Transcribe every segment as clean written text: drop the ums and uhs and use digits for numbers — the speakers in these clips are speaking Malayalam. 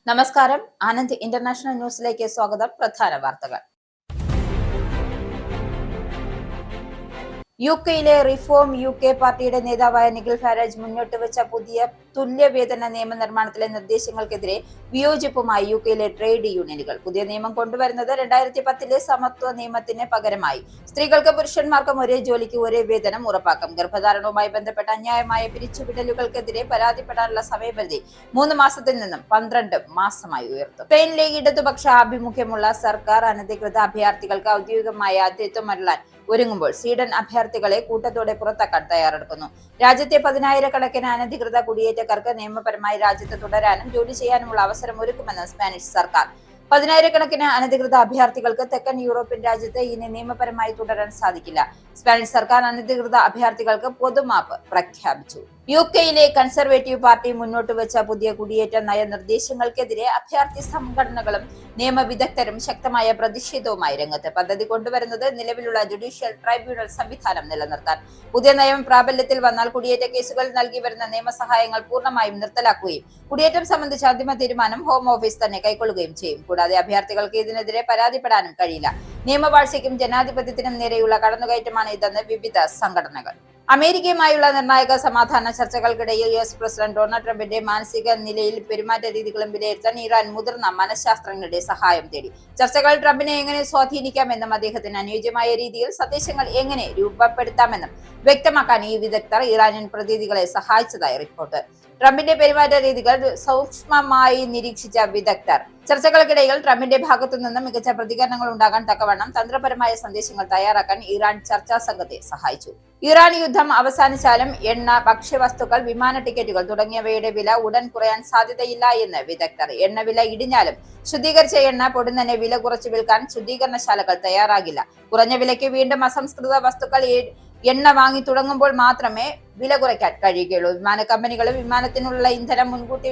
നമസ്കാരം. ആനന്ദ് ഇന്റർനാഷണൽ ന്യൂസിലേക്ക് സ്വാഗതം. പ്രധാന വാർത്തകൾ. യുകെയിലെ റിഫോം യുകെ പാർട്ടിയുടെ നേതാവായ നിഖിൽ ഫാരേജ് മുന്നോട്ട് വെച്ച പുതിയ തുല്യവേതന നിയമനിർമ്മാണത്തിലെ നിർദ്ദേശങ്ങൾക്കെതിരെ വിയോജിപ്പുമായി യുകെയിലെ ട്രേഡ് യൂണിയനുകൾ. പുതിയ നിയമം കൊണ്ടുവരുന്നത് 2010 സമത്വ നിയമത്തിന് പകരമായി സ്ത്രീകൾക്ക് പുരുഷന്മാർക്കും ഒരേ ജോലിക്ക് ഒരേ വേതനം ഉറപ്പാക്കും. ഗർഭധാരണവുമായി ബന്ധപ്പെട്ട അന്യായമായ പിരിച്ചുവിടലുകൾക്കെതിരെ പരാതിപ്പെടാനുള്ള സമയപരിധി 3 മാസത്തിൽ നിന്നും 12 മാസമായി ഉയർത്തും. സ്പെയിനിലെ ഇടതുപക്ഷ ആഭിമുഖ്യമുള്ള സർക്കാർ അനധികൃത അഭയാർത്ഥികൾക്ക് ഔദ്യോഗികമായ ആതിഥ്യം അരുളാൻ ഒരുങ്ങുമ്പോൾ സ്വീഡൻ അഭയാർത്ഥികളെ കൂട്ടത്തോടെ പുറത്താക്കാൻ തയ്യാറെടുക്കുന്നു. രാജ്യത്തെ 10,000-കണക്കിന് അനധികൃത കുടിയേറ്റക്കാർക്ക് നിയമപരമായി രാജ്യത്ത് തുടരാനും ജോലി ചെയ്യാനുമുള്ള അവസരം ഒരുക്കുമെന്ന് സ്പാനിഷ് സർക്കാർ. 10,000-കണക്കിന് അനധികൃത അഭയാർത്ഥികൾക്ക് തെക്കൻ യൂറോപ്യൻ രാജ്യത്ത് ഇനി നിയമപരമായി തുടരാൻ സാധിക്കില്ല. സ്പാനിഷ് സർക്കാർ അനധികൃത അഭയാർത്ഥികൾക്ക് പൊതുമാപ്പ് പ്രഖ്യാപിച്ചു. യുകെയിലെ കൺസർവേറ്റീവ് പാർട്ടി മുന്നോട്ട് വെച്ച പുതിയ കുടിയേറ്റ നയനിർദ്ദേശങ്ങൾക്കെതിരെ അഭയാർത്ഥി സംഘടനകളും നിയമവിദഗ്ധരും ശക്തമായ പ്രതിഷേധവുമായി രംഗത്ത്. പദ്ധതി കൊണ്ടുവരുന്നത് നിലവിലുള്ള ജുഡീഷ്യൽ ട്രൈബ്യൂണൽ സംവിധാനം നിലനിർത്താൻ. പുതിയ നയം പ്രാബല്യത്തിൽ വന്നാൽ കുടിയേറ്റ കേസുകൾ നൽകി വരുന്ന നിയമസഹായങ്ങൾ പൂർണ്ണമായും നിർത്തലാക്കുകയും കുടിയേറ്റം സംബന്ധിച്ച അന്തിമ തീരുമാനം ഹോം ഓഫീസ് തന്നെ കൈക്കൊള്ളുകയും ചെയ്യും. കൂടാതെ അഭയാർത്ഥികൾക്ക് ഇതിനെതിരെ പരാതിപ്പെടാനും കഴിയില്ല. നിയമവാഴ്ചയ്ക്കും ജനാധിപത്യത്തിനും നേരെയുള്ള കടന്നുകയറ്റമാണ് ഇതെന്ന് വിവിധ സംഘടനകൾ. അമേരിക്കയുമായുള്ള നിർണായക സമാധാന ചർച്ചകൾക്കിടയിൽ US പ്രസിഡന്റ് ഡൊണാൾഡ് ട്രംപിന്റെ മാനസിക നിലയിൽ പെരുമാറ്റ രീതികളും വിലയിരുത്താൻ ഇറാൻ മുതിർന്ന മനഃശാസ്ത്രജ്ഞരുടെ സഹായം തേടി. ചർച്ചകൾ ട്രംപിനെ എങ്ങനെ സ്വാധീനിക്കാമെന്നും അദ്ദേഹത്തിന് അനുയോജ്യമായ രീതിയിൽ സന്ദേശങ്ങൾ എങ്ങനെ രൂപപ്പെടുത്താമെന്നും വ്യക്തമാക്കാൻ ഈ വിദഗ്ധർ ഇറാനിയൻ പ്രതിനിധികളെ സഹായിച്ചതായി റിപ്പോർട്ട്. ട്രംപിന്റെ പെരുമാറ്റ രീതികൾ സൂക്ഷ്മമായി നിരീക്ഷിച്ച വിദഗ്ധർ ചർച്ചകൾക്കിടയിൽ ട്രംപിന്റെ ഭാഗത്തു നിന്ന് മികച്ച പ്രതികരണങ്ങൾ ഉണ്ടാകാൻ തക്കവണ്ണം തന്ത്രപരമായ സന്ദേശങ്ങൾ തയ്യാറാക്കാൻ ഇറാൻ ചർച്ചാ സംഘത്തെ സഹായിച്ചു. ഇറാൻ യുദ്ധം അവസാനിച്ചാലും എണ്ണ, ഭക്ഷ്യവസ്തുക്കൾ, വിമാന ടിക്കറ്റുകൾ തുടങ്ങിയവയുടെ വില ഉടൻ കുറയാൻ സാധ്യതയില്ല എന്ന് വിദഗ്ധർ. എണ്ണ വില ഇടിഞ്ഞാലും ശുദ്ധീകരിച്ച എണ്ണ പൊടുന്നനെ വില കുറച്ചു വിൽക്കാൻ ശുദ്ധീകരണശാലകൾ തയ്യാറാകില്ല. കുറഞ്ഞ വിലയ്ക്ക് വീണ്ടും അസംസ്കൃത വസ്തുക്കൾ എണ്ണ വാങ്ങി തുടങ്ങുമ്പോൾ മാത്രമേ വില കുറയ്ക്കാൻ കഴിയുകയുള്ളൂ. വിമാന കമ്പനികളും വിമാനത്തിനുള്ള ഇന്ധനം മുൻകൂട്ടി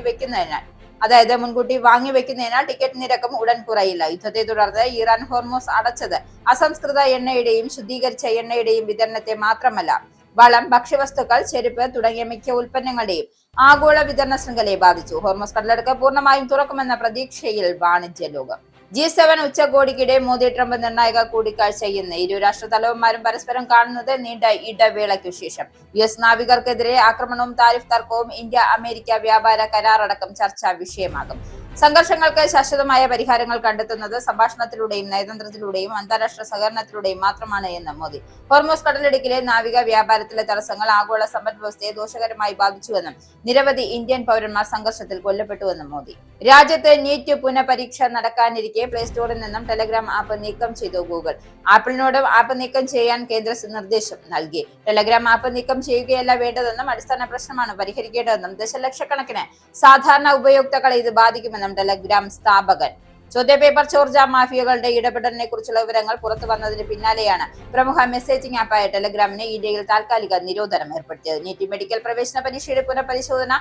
വാങ്ങി വെക്കുന്നതിനാൽ ടിക്കറ്റ് നിരക്കും ഉടൻ കുറയില്ല. യുദ്ധത്തെ തുടർന്ന് ഇറാൻ ഹോർമോസ് അടച്ചത് അസംസ്കൃത എണ്ണയുടെയും ശുദ്ധീകരിച്ച എണ്ണയുടെയും വിതരണത്തെ മാത്രമല്ല, വളം, ഭക്ഷ്യവസ്തുക്കൾ, ചെരുപ്പ് തുടങ്ങിയ മിക്ക ഉൽപ്പന്നങ്ങളുടെയും ആഗോള വിതരണ ശൃംഖലയെ ബാധിച്ചു. ഹോർമോസ് കടലെടുക്ക് പൂർണ്ണമായും തുറക്കുമെന്ന പ്രതീക്ഷയിൽ വാണിജ്യ ലോകം. G7 ഉച്ചകോടിക്കിടെ മോദി ട്രംപ് നിർണായക കൂടിക്കാഴ്ച ഇന്ന്. ഇരു രാഷ്ട്ര തലവന്മാരും പരസ്പരം കാണുന്നത് നീണ്ട ഇടവേളയ്ക്കു ശേഷം. US നാവികർക്കെതിരെ ആക്രമണവും താരിഫ് തർക്കവും ഇന്ത്യ അമേരിക്ക വ്യാപാര കരാറടക്കം ചർച്ചാ വിഷയമാകും. സംഘർഷങ്ങൾക്ക് ശാശ്വതമായ പരിഹാരങ്ങൾ കണ്ടെത്തുന്നത് സംഭാഷണത്തിലൂടെയും നയതന്ത്രത്തിലൂടെയും അന്താരാഷ്ട്ര സഹകരണത്തിലൂടെയും മാത്രമാണ് എന്ന് മോദി. ഹോർമോസ് കടലിടുക്കിലെ നാവിക വ്യാപാരത്തിലെ തടസ്സങ്ങൾ ആഗോള സമ്പദ് വ്യവസ്ഥയെ ദോഷകരമായി ബാധിച്ചുവെന്നും നിരവധി ഇന്ത്യൻ പൗരന്മാർ സംഘർഷത്തിൽ കൊല്ലപ്പെട്ടുവെന്നും മോദി. രാജ്യത്ത് നീറ്റ് പുനഃപരീക്ഷ നടക്കാനിരിക്കെ പ്ലേ സ്റ്റോറിൽ നിന്നും ടെലഗ്രാം ആപ്പ് നീക്കം ചെയ്തു ഗൂഗിൾ. ആപ്പിളിനോടും ആപ്പ് നീക്കം ചെയ്യാൻ കേന്ദ്ര നിർദ്ദേശം നൽകി. ടെലഗ്രാം ആപ്പ് നീക്കം ചെയ്യുകയല്ല വേണ്ടതെന്നും അടിസ്ഥാന പ്രശ്നമാണ് പരിഹരിക്കേണ്ടതെന്നും ദശലക്ഷക്കണക്കിന് സാധാരണ ഉപയോക്താക്കളെ ഇത് ബാധിക്കുമെന്നും ടെലഗ്രാം സ്ഥാപകൻ. ചോദ്യപേപ്പർ ചോർച്ച മാഫിയകളുടെ ഇടപെടലിനെ കുറിച്ചുള്ള വിവരങ്ങൾ പുറത്തു വന്നതിന് പിന്നാലെയാണ് പ്രമുഖ മെസ്സേജിംഗ് ആപ്പായ ടെലഗ്രാമിന് ഇന്ത്യയിൽ താൽക്കാലിക നിരോധനം ഏർപ്പെടുത്തിയത്. നീറ്റ് മെഡിക്കൽ പ്രവേശന പരീക്ഷയുടെ പുനഃപരിശോധന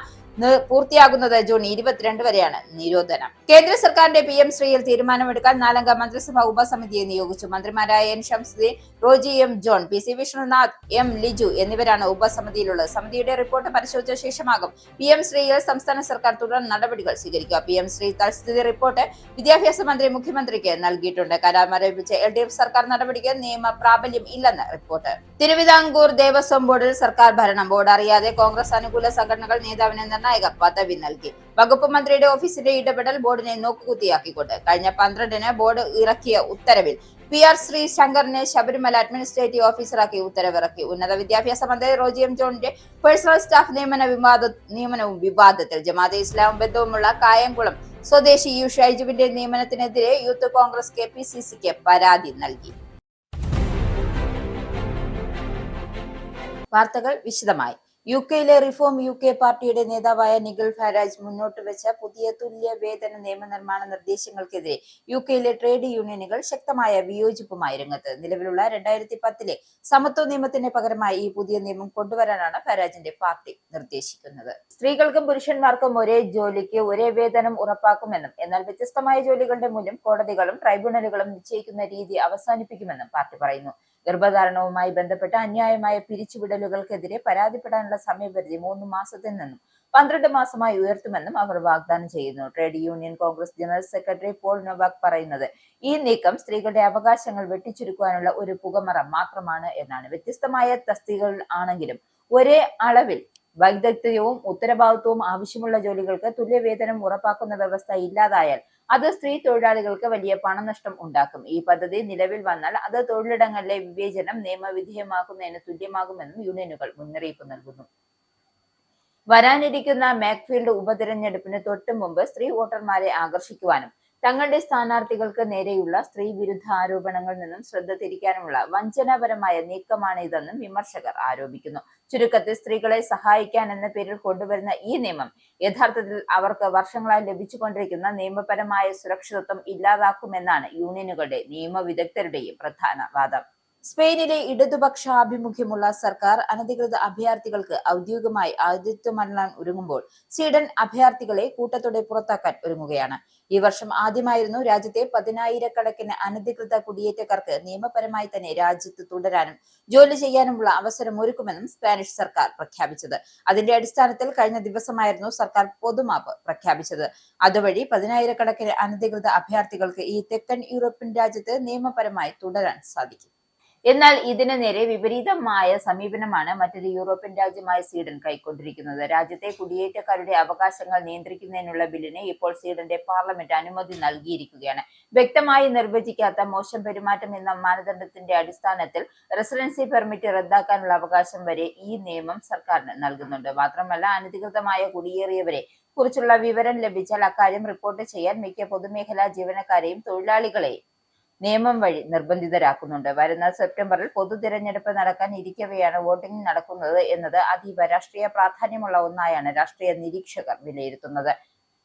പൂർത്തിയാകുന്നത് ജൂൺ 22 വരെയാണ് നിരോധനം. കേന്ദ്ര സർക്കാരിന്റെ PM ശ്രീയിൽ തീരുമാനമെടുക്കാൻ 4-അംഗ മന്ത്രിസഭാ ഉപസമിതിയെ നിയോഗിച്ചു. മന്ത്രിമാരായ N Shamsuddin, Roji M John, PC Vishnunath, M Liju എന്നിവരാണ് ഉപസമിതിയിലുള്ളത്. സമിതിയുടെ റിപ്പോർട്ട് പരിശോധിച്ച ശേഷമാകും PM ശ്രീയിൽ സംസ്ഥാന സർക്കാർ തുടർ നടപടികൾ സ്വീകരിക്കുക. PM ശ്രീ തൽസ്ഥിതി റിപ്പോർട്ട് വിദ്യാഭ്യാസ മന്ത്രി മുഖ്യമന്ത്രിക്ക് നൽകിയിട്ടുണ്ട്. കരാർ മരവിപ്പിച്ച LDF സർക്കാർ നടപടിക്ക് നിയമ പ്രാബല്യം ഇല്ലെന്ന് റിപ്പോർട്ട്. തിരുവിതാംകൂർ ദേവസ്വം ബോർഡിൽ സർക്കാർ ഭരണം. ബോർഡ് അറിയാതെ കോൺഗ്രസ് അനുകൂല സംഘടനകൾ നേതാവിന് നിർണായക പദവി നൽകി. വകുപ്പ് മന്ത്രിയുടെ ഓഫീസിന്റെ ഇടപെടൽ ബോർഡിനെ നോക്കുകുത്തിയാക്കിക്കൊണ്ട് കഴിഞ്ഞ 12-ന് ബോർഡ് ഇറക്കിയ ഉത്തരവിൽ PR ശ്രീശങ്കറിനെ ശബരിമല അഡ്മിനിസ്ട്രേറ്റീവ് ഓഫീസറാക്കി ഉത്തരവിറക്കി. ഉന്നത വിദ്യാഭ്യാസ മന്ത്രി റോജി M ജോണിന്റെ പേഴ്സണൽ സ്റ്റാഫ് നിയമനവും വിവാദത്തിൽ. ജമാഅത്തെ ഇസ്ലാം ബന്ധവുമുള്ള കായംകുളം സ്വദേശി U ഷൈജുവിന്റെ നിയമനത്തിനെതിരെ യൂത്ത് കോൺഗ്രസ് KPCCക്ക് പരാതി നൽകി. വാർത്തകൾ വിശദമായി. യുകെയിലെ റിഫോം യുകെ പാർട്ടിയുടെ നേതാവായ നിഖിൽ ഫാരേജ് മുന്നോട്ട് വെച്ച പുതിയ തുല്യ വേതന നിയമനിർമ്മാണ നിർദ്ദേശങ്ങൾക്കെതിരെ യുകെയിലെ ട്രേഡ് യൂണിയനുകൾ ശക്തമായ വിയോജിപ്പുമായി രംഗത്ത്. നിലവിലുള്ള 2010 സമത്വ നിയമത്തിന് പകരമായി ഈ പുതിയ നിയമം കൊണ്ടുവരാനാണ് ഫാരേജിന്റെ പാർട്ടി നിർദ്ദേശിക്കുന്നത്. സ്ത്രീകൾക്കും പുരുഷന്മാർക്കും ഒരേ ജോലിക്ക് ഒരേ വേതനം ഉറപ്പാക്കുമെന്നും എന്നാൽ വ്യത്യസ്തമായ ജോലികളുടെ മൂല്യം കോടതികളും ട്രൈബ്യൂണലുകളും നിശ്ചയിക്കുന്ന രീതി അവസാനിപ്പിക്കുമെന്നും പാർട്ടി പറയുന്നു. ഗർഭധാരണവുമായി ബന്ധപ്പെട്ട അന്യായമായ പിരിച്ചുവിടലുകൾക്കെതിരെ പരാതിപ്പെടാനുള്ള സമയപരിധി 3 മാസത്തിൽ നിന്നും 12 മാസമായി ഉയർത്തുമെന്നും അവർ വാഗ്ദാനം ചെയ്യുന്നു. Trade union congress general secretary Paul Novak പറയുന്നത് ഈ നീക്കം സ്ത്രീകളുടെ അവകാശങ്ങൾ വെട്ടിച്ചുരുക്കുവാനുള്ള ഒരു പുകമറ മാത്രമാണ് എന്നാണ്. വ്യത്യസ്തമായ തസ്തികകൾ ആണെങ്കിലും ഒരേ അളവിൽ വൈദഗ്ധ്യവും ഉത്തരവാദിത്വവും ആവശ്യമുള്ള ജോലികൾക്ക് തുല്യവേതനം ഉറപ്പാക്കുന്ന വ്യവസ്ഥ ഇല്ലാതായാൽ അത് സ്ത്രീ തൊഴിലാളികൾക്ക് വലിയ പണനഷ്ടം ഉണ്ടാക്കും. ഈ പദ്ധതി നിലവിൽ വന്നാൽ അത് തൊഴിലിടങ്ങളിലെ വിവേചനം നിയമവിധേയമാക്കുന്നതിന് തുല്യമാകുമെന്നും യൂണിയനുകൾ മുന്നറിയിപ്പ് നൽകുന്നു. വരാനിരിക്കുന്ന മാക്ഫീൽഡ് ഉപതെരഞ്ഞെടുപ്പിന് തൊട്ടു മുമ്പ് സ്ത്രീ വോട്ടർമാരെ ആകർഷിക്കുവാനും തങ്ങളുടെ സ്ഥാനാർത്ഥികൾക്ക് നേരെയുള്ള സ്ത്രീ വിരുദ്ധ ആരോപണങ്ങളിൽ നിന്നും ശ്രദ്ധ തിരിക്കാനുമുള്ള വഞ്ചനാപരമായ നീക്കമാണ് ഇതെന്നും വിമർശകർ ആരോപിക്കുന്നു. ചുരുക്കത്തിൽ സ്ത്രീകളെ സഹായിക്കാൻ എന്ന പേരിൽ കൊണ്ടുവരുന്ന ഈ നിയമം യഥാർത്ഥത്തിൽ അവർക്ക് വർഷങ്ങളായി ലഭിച്ചുകൊണ്ടിരിക്കുന്ന നിയമപരമായ സുരക്ഷിതത്വം ഇല്ലാതാക്കുമെന്നാണ് യൂണിയനുകളുടെ നിയമവിദഗ്ധരുടെയും പ്രധാന വാദം. സ്പെയിനിലെ ഇടതുപക്ഷ ആഭിമുഖ്യമുള്ള സർക്കാർ അനധികൃത അഭയാർത്ഥികൾക്ക് ഔദ്യോഗികമായി ആതിഥ്യമരുളാൻ ഒരുങ്ങുമ്പോൾ സ്വീഡൻ അഭയാർത്ഥികളെ കൂട്ടത്തോടെ പുറത്താക്കാൻ ഒരുങ്ങുകയാണ്. ഈ വർഷം ആദ്യമായിരുന്നു രാജ്യത്തെ 10,000-കണക്കിന് അനധികൃത കുടിയേറ്റക്കാർക്ക് നിയമപരമായി തന്നെ രാജ്യത്ത് തുടരാനും ജോലി ചെയ്യാനുമുള്ള അവസരം ഒരുക്കുമെന്നും സ്പാനിഷ് സർക്കാർ പ്രഖ്യാപിച്ചത്. അതിന്റെ അടിസ്ഥാനത്തിൽ കഴിഞ്ഞ ദിവസമായിരുന്നു സർക്കാർ പൊതുമാപ്പ് പ്രഖ്യാപിച്ചത്. അതുവഴി 10,000-കണക്കിന് അനധികൃത അഭയാർത്ഥികൾക്ക് ഈ തെക്കൻ യൂറോപ്യൻ രാജ്യത്ത് നിയമപരമായി തുടരാൻ സാധിക്കും. എന്നാൽ ഇതിന് നേരെ വിപരീതമായ സമീപനമാണ് മറ്റൊരു യൂറോപ്യൻ രാജ്യമായ സ്വീഡൻ കൈക്കൊണ്ടിരിക്കുന്നത്. രാജ്യത്തെ കുടിയേറ്റക്കാരുടെ അവകാശങ്ങൾ നിയന്ത്രിക്കുന്നതിനുള്ള ബില്ലിന് ഇപ്പോൾ സ്വീഡന്റെ പാർലമെന്റ് അനുമതി നൽകിയിരിക്കുകയാണ്. വ്യക്തമായി നിർവചിക്കാത്ത മോശം പെരുമാറ്റം എന്ന മാനദണ്ഡത്തിന്റെ അടിസ്ഥാനത്തിൽ റെസിഡൻസി പെർമിറ്റ് റദ്ദാക്കാനുള്ള അവകാശം വരെ ഈ നിയമം സർക്കാരിന് നൽകുന്നുണ്ട്. മാത്രമല്ല, അനധികൃതമായ കുടിയേറിയവരെ കുറിച്ചുള്ള വിവരം ലഭിച്ചാൽ അക്കാര്യം റിപ്പോർട്ട് ചെയ്യാൻ മിക്ക പൊതുമേഖലാ ജീവനക്കാരെയും തൊഴിലാളികളെയും നിയമം വഴി നിർബന്ധിതരാക്കുന്നുണ്ട്. വരുന്ന സെപ്റ്റംബറിൽ പൊതു തിരഞ്ഞെടുപ്പ് നടക്കാൻ ഇരിക്കവെയാണ് വോട്ടിംഗ് നടക്കുന്നത് എന്നത് അതീവ രാഷ്ട്രീയ പ്രാധാന്യമുള്ള ഒന്നായാണ് രാഷ്ട്രീയ നിരീക്ഷകർ വിലയിരുത്തുന്നത്.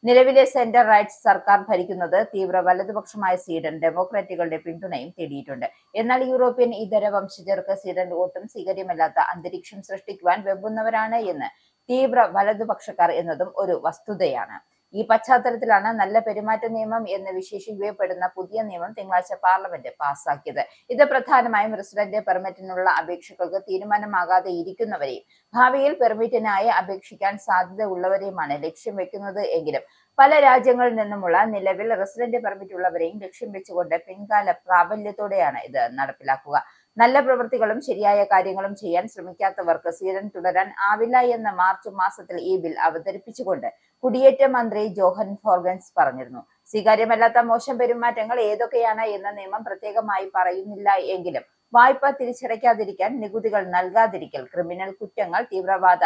നിലവിലെ സെന്റർ റൈറ്റ്സ് സർക്കാർ ഭരിക്കുന്നത് തീവ്ര വലതുപക്ഷമായ സ്വീഡൻ ഡെമോക്രാറ്റുകളുടെ പിന്തുണയും തേടിയിട്ടുണ്ട്. എന്നാൽ യൂറോപ്യൻ ഇതര വംശജർക്ക് സ്വീഡൻ ഒട്ടും സ്വീകാര്യമല്ലാത്ത അന്തരീക്ഷം സൃഷ്ടിക്കുവാൻ വെമ്പുന്നവരാണ് എന്ന് തീവ്ര വലതുപക്ഷക്കാർ എന്നതും ഒരു വസ്തുതയാണ്. ഈ പശ്ചാത്തലത്തിലാണ് നല്ല പെരുമാറ്റ നിയമം എന്ന് വിശേഷിക്കപ്പെടുന്ന പുതിയ നിയമം തിങ്കളാഴ്ച പാർലമെന്റ് പാസാക്കിയത്. ഇത് പ്രധാനമായും റെസിഡന്റ് പെർമിറ്റിനുള്ള അപേക്ഷകൾക്ക് തീരുമാനമാകാതെ ഇരിക്കുന്നവരെയും ഭാവിയിൽ പെർമിറ്റിനായി അപേക്ഷിക്കാൻ സാധ്യത ഉള്ളവരെയുമാണ് ലക്ഷ്യം വെക്കുന്നത് എങ്കിലും പല രാജ്യങ്ങളിൽ നിന്നുമുള്ള നിലവിൽ റെസിഡന്റ് പെർമിറ്റ് ഉള്ളവരെയും ലക്ഷ്യം വെച്ചുകൊണ്ട് പിൻകാല പ്രാബല്യത്തോടെയാണ് ഇത് നടപ്പിലാക്കുക. നല്ല പ്രവൃത്തികളും ശരിയായ കാര്യങ്ങളും ചെയ്യാൻ ശ്രമിക്കാത്തവർക്ക് സ്വീഡൻ തുടരാൻ ആവില്ല എന്ന് മാർച്ച് മാസത്തിൽ ഈ ബിൽ അവതരിപ്പിച്ചുകൊണ്ട് കുടിയേറ്റ മന്ത്രി ജോഹൻ ഫോർഗൻസ് പറഞ്ഞിരുന്നു. സ്വീകാര്യമല്ലാത്ത മോശം പെരുമാറ്റങ്ങൾ ഏതൊക്കെയാണ് എന്ന നിയമം പ്രത്യേകമായി പറയുന്നില്ല എങ്കിലും വായ്പ തിരിച്ചടയ്ക്കാതിരിക്കാൻ, നികുതികൾ നൽകാതിരിക്കൽ, ക്രിമിനൽ കുറ്റങ്ങൾ, തീവ്രവാദ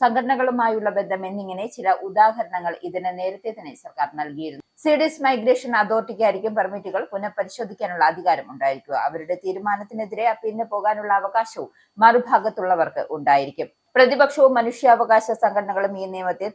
സംഘടനകളുമായുള്ള ബന്ധം എന്നിങ്ങനെ ചില ഉദാഹരണങ്ങൾ ഇതിന് നേരത്തെ തന്നെ സർക്കാർ നൽകിയിരുന്നു. സ്വീഡിഷ് മൈഗ്രേഷൻ അതോറിറ്റിക്കായിരിക്കും പെർമിറ്റുകൾ പുനഃപരിശോധിക്കാനുള്ള അധികാരം ഉണ്ടായിരിക്കുക. അവരുടെ തീരുമാനത്തിനെതിരെ അപ്പീലിന് പോകാനുള്ള അവകാശവും മറുഭാഗത്തുള്ളവർക്ക് ഉണ്ടായിരിക്കും. പ്രതിപക്ഷവും മനുഷ്യാവകാശ സംഘടനകളും ഈ നിയമത്തെ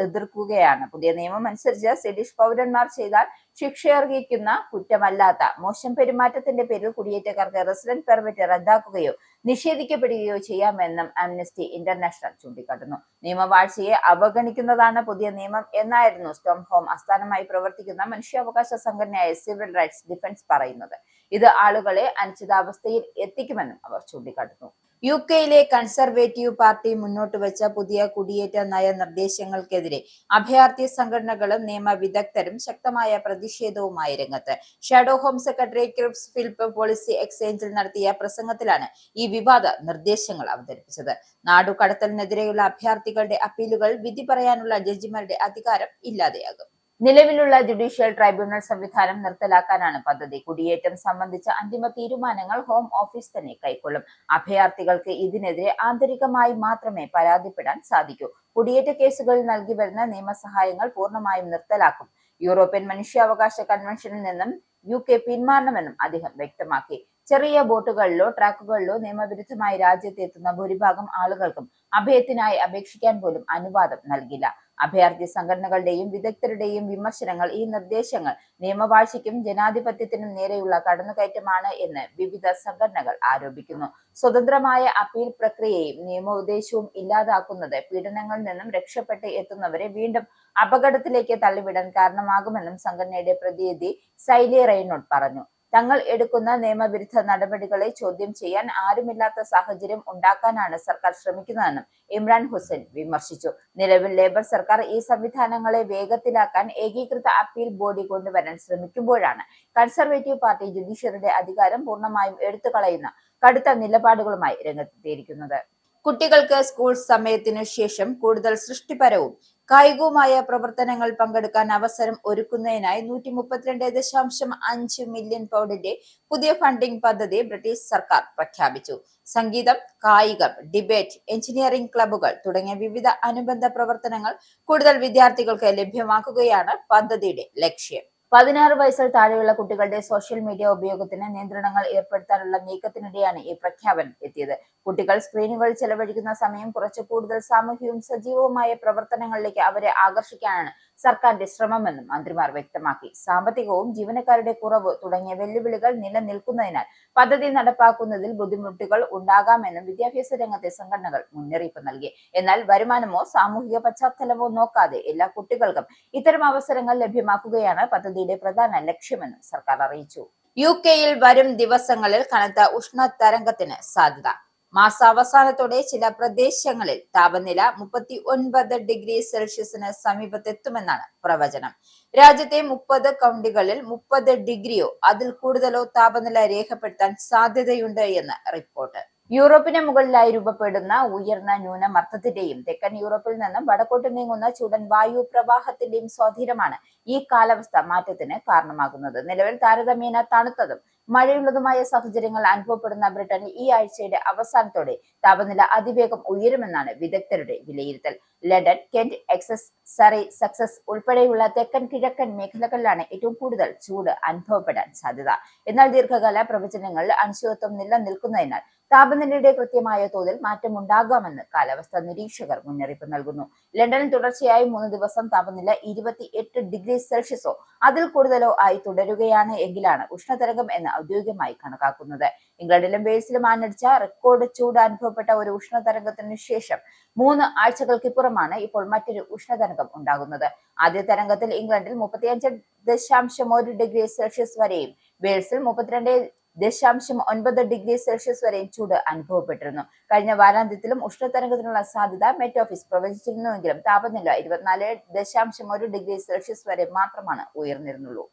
എതിർക്കുകയാണ്. പുതിയ നിയമം അനുസരിച്ച് സ്വീഡിഷ് പൗരന്മാർ ചെയ്താൽ ശിക്ഷയർഹിക്കുന്ന കുറ്റമല്ലാത്ത മോശം പെരുമാറ്റത്തിന്റെ പേരിൽ കുടിയേറ്റക്കാർക്ക് റെസിഡന്റ് പെർമിറ്റ് റദ്ദാക്കുകയോ നിഷേധിക്കപ്പെടുകയോ ചെയ്യാമെന്നും ആംനസ്റ്റി ഇന്റർനാഷണൽ ചൂണ്ടിക്കാട്ടുന്നു. നിയമവാഴ്ചയെ അവഗണിക്കുന്നതാണ് പുതിയ നിയമം എന്നായിരുന്നു സ്റ്റോക്ക്ഹോം ആസ്ഥാനമായി പ്രവർത്തിക്കുന്ന മനുഷ്യാവകാശ സംഘടനയായ സിവിൽ റൈറ്റ്സ് ഡിഫൻസ് പറയുന്നത്. ഇത് ആളുകളെ അനിശ്ചിതാവസ്ഥയിൽ എത്തിക്കുമെന്നും അവർ ചൂണ്ടിക്കാട്ടുന്നു. യുകെയിലെ കൺസർവേറ്റീവ് പാർട്ടി മുന്നോട്ട് വെച്ച പുതിയ കുടിയേറ്റ നയ നിർദ്ദേശങ്ങൾക്കെതിരെ അഭയാർത്ഥി സംഘടനകളും നിയമവിദഗ്ധരും ശക്തമായ പ്രതിഷേധവുമായി രംഗത്ത്. Shadow home secretary Chris Philp policy എക്സ്ചേഞ്ചിൽ നടത്തിയ പ്രസംഗത്തിലാണ് ഈ വിവാദ നിർദ്ദേശങ്ങൾ അവതരിപ്പിച്ചത്. നാടുകടത്തലിനെതിരെയുള്ള അഭയാർത്ഥികളുടെ അപ്പീലുകൾ വിധി പറയാനുള്ള ജഡ്ജിമാരുടെ അധികാരം ഇല്ലാതെയാകും. നിലവിലുള്ള ജുഡീഷ്യൽ ട്രൈബ്യൂണൽ സംവിധാനം നിർത്തലാക്കാനാണ് പദ്ധതി. കുടിയേറ്റം സംബന്ധിച്ച അന്തിമ തീരുമാനങ്ങൾ ഹോം ഓഫീസ് തന്നെ കൈക്കൊള്ളും. അഭയാർത്ഥികൾക്ക് ഇതിനെതിരെ ആന്തരികമായി മാത്രമേ പരാതിപ്പെടാൻ സാധിക്കൂ. കുടിയേറ്റ കേസുകളിൽ നൽകി വരുന്ന നിയമസഹായങ്ങൾ പൂർണ്ണമായും നിർത്തലാക്കും. യൂറോപ്യൻ മനുഷ്യാവകാശ കൺവെൻഷനിൽ നിന്നും UK പിന്മാറണമെന്നും അദ്ദേഹം വ്യക്തമാക്കി. ചെറിയ ബോട്ടുകളിലോ ട്രാക്കുകളിലോ നിയമവിരുദ്ധമായി രാജ്യത്തെത്തുന്ന ഭൂരിഭാഗം ആളുകൾക്കും അഭയത്തിനായി അപേക്ഷിക്കാൻ പോലും അനുവാദം നൽകില്ല. അഭയാർത്ഥി സംഘടനകളുടെയും വിദഗ്ധരുടെയും വിമർശനങ്ങൾ ഈ നിർദ്ദേശങ്ങൾ നിയമവാഴ്ചയ്ക്കും ജനാധിപത്യത്തിനും നേരെയുള്ള കടന്നുകയറ്റമാണ് എന്ന് വിവിധ സംഘടനകൾ ആരോപിക്കുന്നു. സ്വതന്ത്രമായ അപ്പീൽ പ്രക്രിയയും നിയമോപദേശവും ഇല്ലാതാക്കുന്നത് പീഡനങ്ങളിൽ നിന്നും രക്ഷപ്പെട്ട് എത്തുന്നവരെ വീണ്ടും അപകടത്തിലേക്ക് തള്ളിവിടാൻ കാരണമാകുമെന്നും സംഘടനയുടെ പ്രതിനിധി സൈലി റെയ്നോഡ് പറഞ്ഞു. തങ്ങൾ എടുക്കുന്ന നിയമവിരുദ്ധ നടപടികളെ ചോദ്യം ചെയ്യാൻ ആരുമില്ലാത്ത സാഹചര്യം ഉണ്ടാക്കാനാണ് സർക്കാർ ശ്രമിക്കുന്നതെന്നും ഇമ്രാൻ ഹുസൈൻ വിമർശിച്ചു. നിലവിൽ ലേബർ സർക്കാർ ഈ സംവിധാനങ്ങളെ വേഗത്തിലാക്കാൻ ഏകീകൃത അപ്പീൽ ബോഡി കൊണ്ടുവരാൻ ശ്രമിക്കുമ്പോഴാണ് കൺസർവേറ്റീവ് പാർട്ടി ജുഡീഷ്യറിയുടെ അധികാരം പൂർണ്ണമായും എടുത്തുകളയുന്ന കടുത്ത നിലപാടുകളുമായി രംഗത്തെത്തിയിരിക്കുന്നത്. കുട്ടികൾക്ക് സ്കൂൾ സമയത്തിനു ശേഷം കൂടുതൽ സൃഷ്ടിപരവും കായികവുമായ പ്രവർത്തനങ്ങൾ പങ്കെടുക്കാൻ അവസരം ഒരുക്കുന്നതിനായി 132.5 മില്യൺ പൗണ്ടിന്റെ പുതിയ ഫണ്ടിംഗ് പദ്ധതി ബ്രിട്ടീഷ് സർക്കാർ പ്രഖ്യാപിച്ചു. സംഗീതം, കായികം, ഡിബേറ്റ്, എഞ്ചിനീയറിംഗ് ക്ലബ്ബുകൾ തുടങ്ങിയ വിവിധ അനുബന്ധ പ്രവർത്തനങ്ങൾ കൂടുതൽ വിദ്യാർത്ഥികൾക്ക് ലഭ്യമാക്കുകയാണ് പദ്ധതിയുടെ ലക്ഷ്യം. 16 വയസ്സിൽ താഴെയുള്ള കുട്ടികളുടെ സോഷ്യൽ മീഡിയ ഉപയോഗത്തിന് നിയന്ത്രണങ്ങൾ ഏർപ്പെടുത്താനുള്ള നീക്കത്തിനിടെയാണ് ഈ പ്രഖ്യാപനം എത്തിയത്. കുട്ടികൾ സ്ക്രീനുകളിൽ ചെലവഴിക്കുന്ന സമയം കുറച്ച് കൂടുതൽ സാമൂഹികവും സജീവവുമായ പ്രവർത്തനങ്ങളിലേക്ക് അവരെ ആകർഷിക്കാനാണ് സർക്കാരിന്റെ ശ്രമമെന്നും മന്ത്രിമാർ വ്യക്തമാക്കി. സാമ്പത്തികവും ജീവനക്കാരുടെ കുറവ് തുടങ്ങിയ വെല്ലുവിളികൾ നിലനിൽക്കുന്നതിനാൽ പദ്ധതി നടപ്പാക്കുന്നതിൽ ബുദ്ധിമുട്ടുകൾ ഉണ്ടാകാമെന്നും വിദ്യാഭ്യാസ രംഗത്തെ സംഘടനകൾ മുന്നറിയിപ്പ് നൽകി. എന്നാൽ വരുമാനമോ സാമൂഹിക പശ്ചാത്തലമോ നോക്കാതെ എല്ലാ കുട്ടികൾക്കും ഇത്തരം അവസരങ്ങൾ ലഭ്യമാക്കുകയാണ് പദ്ധതിയുടെ പ്രധാന ലക്ഷ്യമെന്നും സർക്കാർ അറിയിച്ചു. UK-യിൽ വരും ദിവസങ്ങളിൽ കനത്ത ഉഷ്ണതരംഗത്തിന് സാധ്യത. മാസാവസാനത്തോടെ ചില പ്രദേശങ്ങളിൽ താപനില 39 ഡിഗ്രി സെൽഷ്യസിന് സമീപത്തെത്തുമെന്നാണ് പ്രവചനം. രാജ്യത്തെ 30 കൗണ്ടികളിൽ 30 ഡിഗ്രിയോ അതിൽ കൂടുതലോ താപനില രേഖപ്പെടുത്താൻ സാധ്യതയുണ്ട് എന്ന് റിപ്പോർട്ട്. യൂറോപ്പിന് മുകളിലായി രൂപപ്പെടുന്ന ഉയർന്ന ന്യൂനമർദ്ദത്തിന്റെയും തെക്കൻ യൂറോപ്പിൽ നിന്നും വടക്കോട്ട് നീങ്ങുന്ന ചൂടൻ വായു പ്രവാഹത്തിന്റെയും സ്വാധീനമാണ് ഈ കാലാവസ്ഥ മാറ്റത്തിന് കാരണമാകുന്നത്. നിലവിൽ താരതമ്യേന തണുത്തതും മഴയുള്ളതുമായ സാഹചര്യങ്ങൾ അനുഭവപ്പെടുന്ന ബ്രിട്ടനിൽ ഈ ആഴ്ചയുടെ അവസാനത്തോടെ താപനില അതിവേഗം ഉയരുമെന്നാണ് വിദഗ്ധരുടെ വിലയിരുത്തൽ. London, Kent, Essex, Surrey, Sussex ഉൾപ്പെടെയുള്ള തെക്കൻ കിഴക്കൻ മേഖലകളിലാണ് ഏറ്റവും കൂടുതൽ ചൂട് അനുഭവപ്പെടാൻ സാധ്യത. എന്നാൽ ദീർഘകാല പ്രവചനങ്ങളിൽ അനിശ്ചിതത്വം നിലനിൽക്കുന്നതിനാൽ താപനിലയുടെ കൃത്യമായ തോതിൽ മാറ്റമുണ്ടാകാമെന്ന് കാലാവസ്ഥാ നിരീക്ഷകർ മുന്നറിയിപ്പ് നൽകുന്നു. ലണ്ടനിൽ തുടർച്ചയായി 3 ദിവസം താപനില 28 ഡിഗ്രി സെൽഷ്യസോ അതിൽ കൂടുതലോ ആയി തുടരുകയാണ് എങ്കിലാണ് ഉഷ്ണതരംഗം എന്ന് ഔദ്യോഗികമായി കണക്കാക്കുന്നത്. ഇംഗ്ലണ്ടിലും വെയിൽസിലും ആഞ്ഞടിച്ച റെക്കോർഡ് ചൂട് അനുഭവപ്പെട്ട ഒരു ഉഷ്ണതരംഗത്തിനു ശേഷം 3 ആഴ്ചകൾക്കിപ്പുറമാണ് ഇപ്പോൾ മറ്റൊരു ഉഷ്ണതരംഗം ഉണ്ടാകുന്നത്. ആദ്യ തരംഗത്തിൽ ഇംഗ്ലണ്ടിൽ 35.1 ഡിഗ്രി സെൽഷ്യസ് വരെയും വെയിൽസിൽ 32.9 ഡിഗ്രി സെൽഷ്യസ് വരെയും ചൂട് അനുഭവപ്പെട്ടിരുന്നു. കഴിഞ്ഞ വാരാന്ത്യത്തിലും ഉഷ്ണതരംഗത്തിനുള്ള സാധ്യത മെറ്റ് ഓഫീസ് പ്രവചിച്ചിരുന്നുവെങ്കിലും താപനില 24.1 ഡിഗ്രി സെൽഷ്യസ് വരെ മാത്രമാണ് ഉയർന്നിരുന്നുള്ളൂ.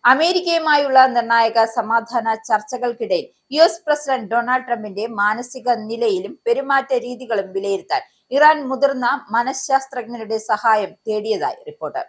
അമേരിക്കയുമായുള്ള നിർണായക സമാധാന ചർച്ചകൾക്കിടയിൽ US പ്രസിഡന്റ് ഡൊണാൾഡ് ട്രംപിന്റെ മാനസിക നിലയിലും പെരുമാറ്റ രീതികളും വിലയിരുത്താൻ ഇറാൻ മുതിർന്ന മനഃശാസ്ത്രജ്ഞരുടെ സഹായം തേടിയതായി റിപ്പോർട്ട്.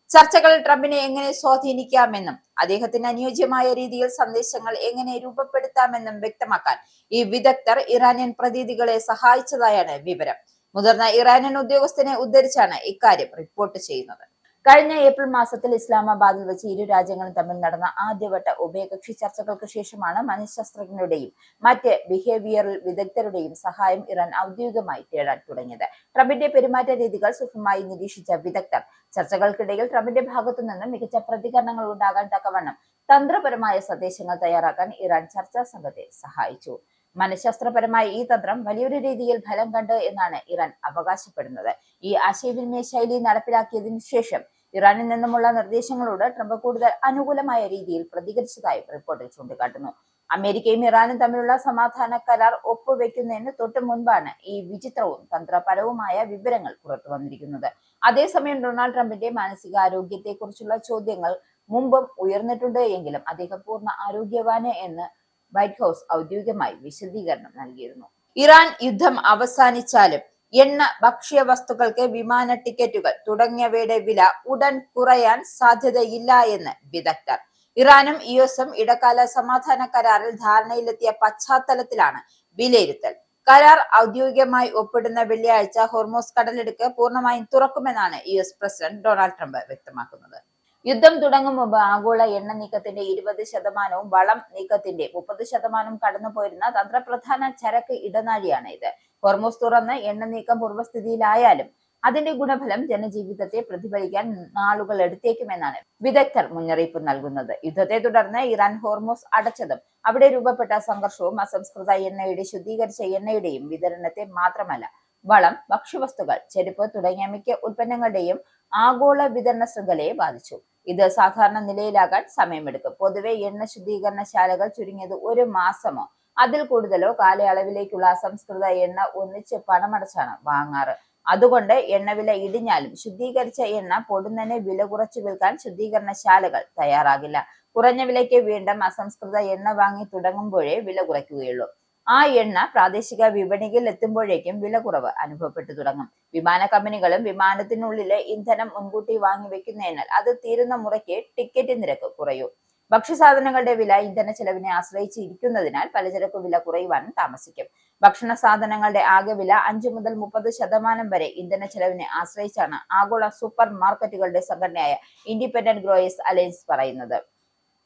ചർച്ചകൾ ട്രംപിനെ എങ്ങനെ സ്വാധീനിക്കാമെന്നും അദ്ദേഹത്തിന് അനുയോജ്യമായ രീതിയിൽ സന്ദേശങ്ങൾ എങ്ങനെ രൂപപ്പെടുത്താമെന്നും വ്യക്തമാക്കാൻ ഈ വിദഗ്ധർ ഇറാനിയൻ പ്രതിനിധികളെ സഹായിച്ചതായാണ് വിവരം. മുതിർന്ന ഇറാനിയൻ ഉദ്യോഗസ്ഥനെ ഉദ്ധരിച്ചാണ് ഇക്കാര്യം റിപ്പോർട്ട് ചെയ്യുന്നത്. കഴിഞ്ഞ ഏപ്രിൽ മാസത്തിൽ ഇസ്ലാമാബാദിൽ വെച്ച് ഇരു രാജ്യങ്ങളും തമ്മിൽ നടന്ന ആദ്യവട്ട ഉഭയകക്ഷി ചർച്ചകൾക്ക് ശേഷമാണ് മനഃശാസ്ത്രജ്ഞരുടെയും മറ്റ് ബിഹേവിയറൽ വിദഗ്ധരുടെയും സഹായം ഇറാൻ ഔദ്യോഗികമായി തേടാൻ തുടങ്ങിയത്. ട്രംപിന്റെ പെരുമാറ്റ രീതികൾ സൂക്ഷ്മമായി നിരീക്ഷിച്ച വിദഗ്ധർ ചർച്ചകൾക്കിടയിൽ ട്രംപിന്റെ ഭാഗത്തു നിന്നും മികച്ച പ്രതികരണങ്ങൾ ഉണ്ടാകാൻ തക്കവണ്ണം തന്ത്രപരമായ സന്ദേശങ്ങൾ തയ്യാറാക്കാൻ ഇറാൻ ചർച്ചാ സംഘത്തെ സഹായിച്ചു. മനഃശാസ്ത്രപരമായ ഈ തന്ത്രം വലിയൊരു രീതിയിൽ ഫലം കണ്ടു എന്നാണ് ഇറാൻ അവകാശപ്പെടുന്നത്. ഈ ആശയവിനിമയ ശൈലി നടപ്പിലാക്കിയതിനു ശേഷം ഇറാനിൽ നിന്നുമുള്ള നിർദ്ദേശങ്ങളോട് ട്രംപ് കൂടുതൽ അനുകൂലമായ രീതിയിൽ പ്രതികരിച്ചതായും റിപ്പോർട്ടിൽ ചൂണ്ടിക്കാട്ടുന്നു. അമേരിക്കയും ഇറാനും തമ്മിലുള്ള സമാധാന കരാർ ഒപ്പുവെക്കുന്നതിന് തൊട്ടു മുൻപാണ് ഈ വിചിത്രവും തന്ത്രപരവുമായ വിവരങ്ങൾ പുറത്തു വന്നിരിക്കുന്നത്. അതേസമയം ഡൊണാൾഡ് ട്രംപിന്റെ മാനസികാരോഗ്യത്തെക്കുറിച്ചുള്ള ചോദ്യങ്ങൾ മുമ്പും ഉയർന്നിട്ടുണ്ട് എങ്കിലും അദ്ദേഹം പൂർണ്ണ ആരോഗ്യവാന് എന്ന് വൈറ്റ് ഹൌസ് ഔദ്യോഗികമായി വിശദീകരണം നൽകിയിരുന്നു. ഇറാൻ യുദ്ധം അവസാനിച്ചാലും എണ്ണ, ഭക്ഷ്യവസ്തുക്കൾക്ക്, വിമാന ടിക്കറ്റുകൾ തുടങ്ങിയവയുടെ വില ഉടൻ കുറയാൻ സാധ്യതയില്ല എന്ന് വിദഗ്ധർ. ഇറാനും US-ഉം ഇടക്കാല സമാധാന കരാറിൽ ധാരണയിലെത്തിയ പശ്ചാത്തലത്തിലാണ് വിലയിരുത്തൽ. കരാർ ഔദ്യോഗികമായി ഒപ്പിടുന്ന വെള്ളിയാഴ്ച ഹോർമോസ് കടലിടുക്ക് പൂർണ്ണമായും തുറക്കുമെന്നാണ് US പ്രസിഡന്റ് ഡൊണാൾഡ് ട്രംപ് വ്യക്തമാക്കുന്നത്. യുദ്ധം തുടങ്ങും മുമ്പ് ആഗോള എണ്ണ നീക്കത്തിന്റെ 20%, വളം നീക്കത്തിന്റെ 30% കടന്നുപോയിരുന്ന തന്ത്രപ്രധാന ചരക്ക് ഇടനാഴിയാണ് ഇത്. ഹോർമോസ് തുറന്ന് എണ്ണ നീക്കം പൂർവ്വസ്ഥിതിയിലായാലും അതിന്റെ ഗുണഫലം ജനജീവിതത്തെ പ്രതിഫലിക്കാൻ നാളുകൾ എടുത്തേക്കുമെന്നാണ് വിദഗ്ധർ മുന്നറിയിപ്പ് നൽകുന്നത്. യുദ്ധത്തെ തുടർന്ന് ഇറാൻ ഹോർമോസ് അടച്ചതും അവിടെ രൂപപ്പെട്ട സംഘർഷവും അസംസ്കൃത എണ്ണയുടെ, ശുദ്ധീകരിച്ച എണ്ണയുടെയും വിതരണത്തെ മാത്രമല്ല വളം, ഭക്ഷ്യവസ്തുക്കൾ, ചെരുപ്പ് തുടങ്ങിയ മിക്ക ഉൽപ്പന്നങ്ങളുടെയും ആഗോള വിതരണ ശൃംഖലയെ ബാധിച്ചു. ഇത് സാധാരണ നിലയിലാകാൻ സമയമെടുക്കും. പൊതുവെ എണ്ണ ശുദ്ധീകരണശാലകൾ ചുരുങ്ങിയത് 1 മാസമോ അതിൽ കൂടുതലോ കാലയളവിലേക്കുള്ള അസംസ്കൃത എണ്ണ ഒന്നിച്ച് പണമടച്ചാണ് വാങ്ങാറ്. അതുകൊണ്ട് എണ്ണവില ഇടിഞ്ഞാലും ശുദ്ധീകരിച്ച എണ്ണ പൊടുന്നനെ വില കുറച്ചു വിൽക്കാൻ ശുദ്ധീകരണശാലകൾ തയ്യാറാകില്ല. കുറഞ്ഞ വിലയ്ക്ക് വീണ്ടും അസംസ്കൃത എണ്ണ വാങ്ങി തുടങ്ങുമ്പോഴേ വില കുറയ്ക്കുകയുള്ളൂ. ആ എണ്ണ പ്രാദേശിക വിപണിയിൽ എത്തുമ്പോഴേക്കും വില കുറവ് അനുഭവപ്പെട്ടു തുടങ്ങും. വിമാന കമ്പനികളും വിമാനത്തിനുള്ളിലെ ഇന്ധനം മുൻകൂട്ടി വാങ്ങി വെക്കുന്നതിനാൽ അത് തീരുന്ന മുറയ്ക്ക് ടിക്കറ്റ് നിരക്ക് കുറയും. ഭക്ഷ്യസാധനങ്ങളുടെ വില ഇന്ധന ചെലവിനെ ആശ്രയിച്ച് ഇരിക്കുന്നതിനാൽ പലചരക്ക് വില കുറയുവാനും താമസിക്കും. ഭക്ഷണ സാധനങ്ങളുടെ ആകെ വില 5 മുതൽ 30% വരെ ഇന്ധന ചെലവിനെ ആശ്രയിച്ചാണ് ആഗോള സൂപ്പർ മാർക്കറ്റുകളുടെ സംഘടനയായ ഇൻഡിപെൻഡന്റ് ഗ്രോയേഴ്സ് അലയൻസ് പറയുന്നത്.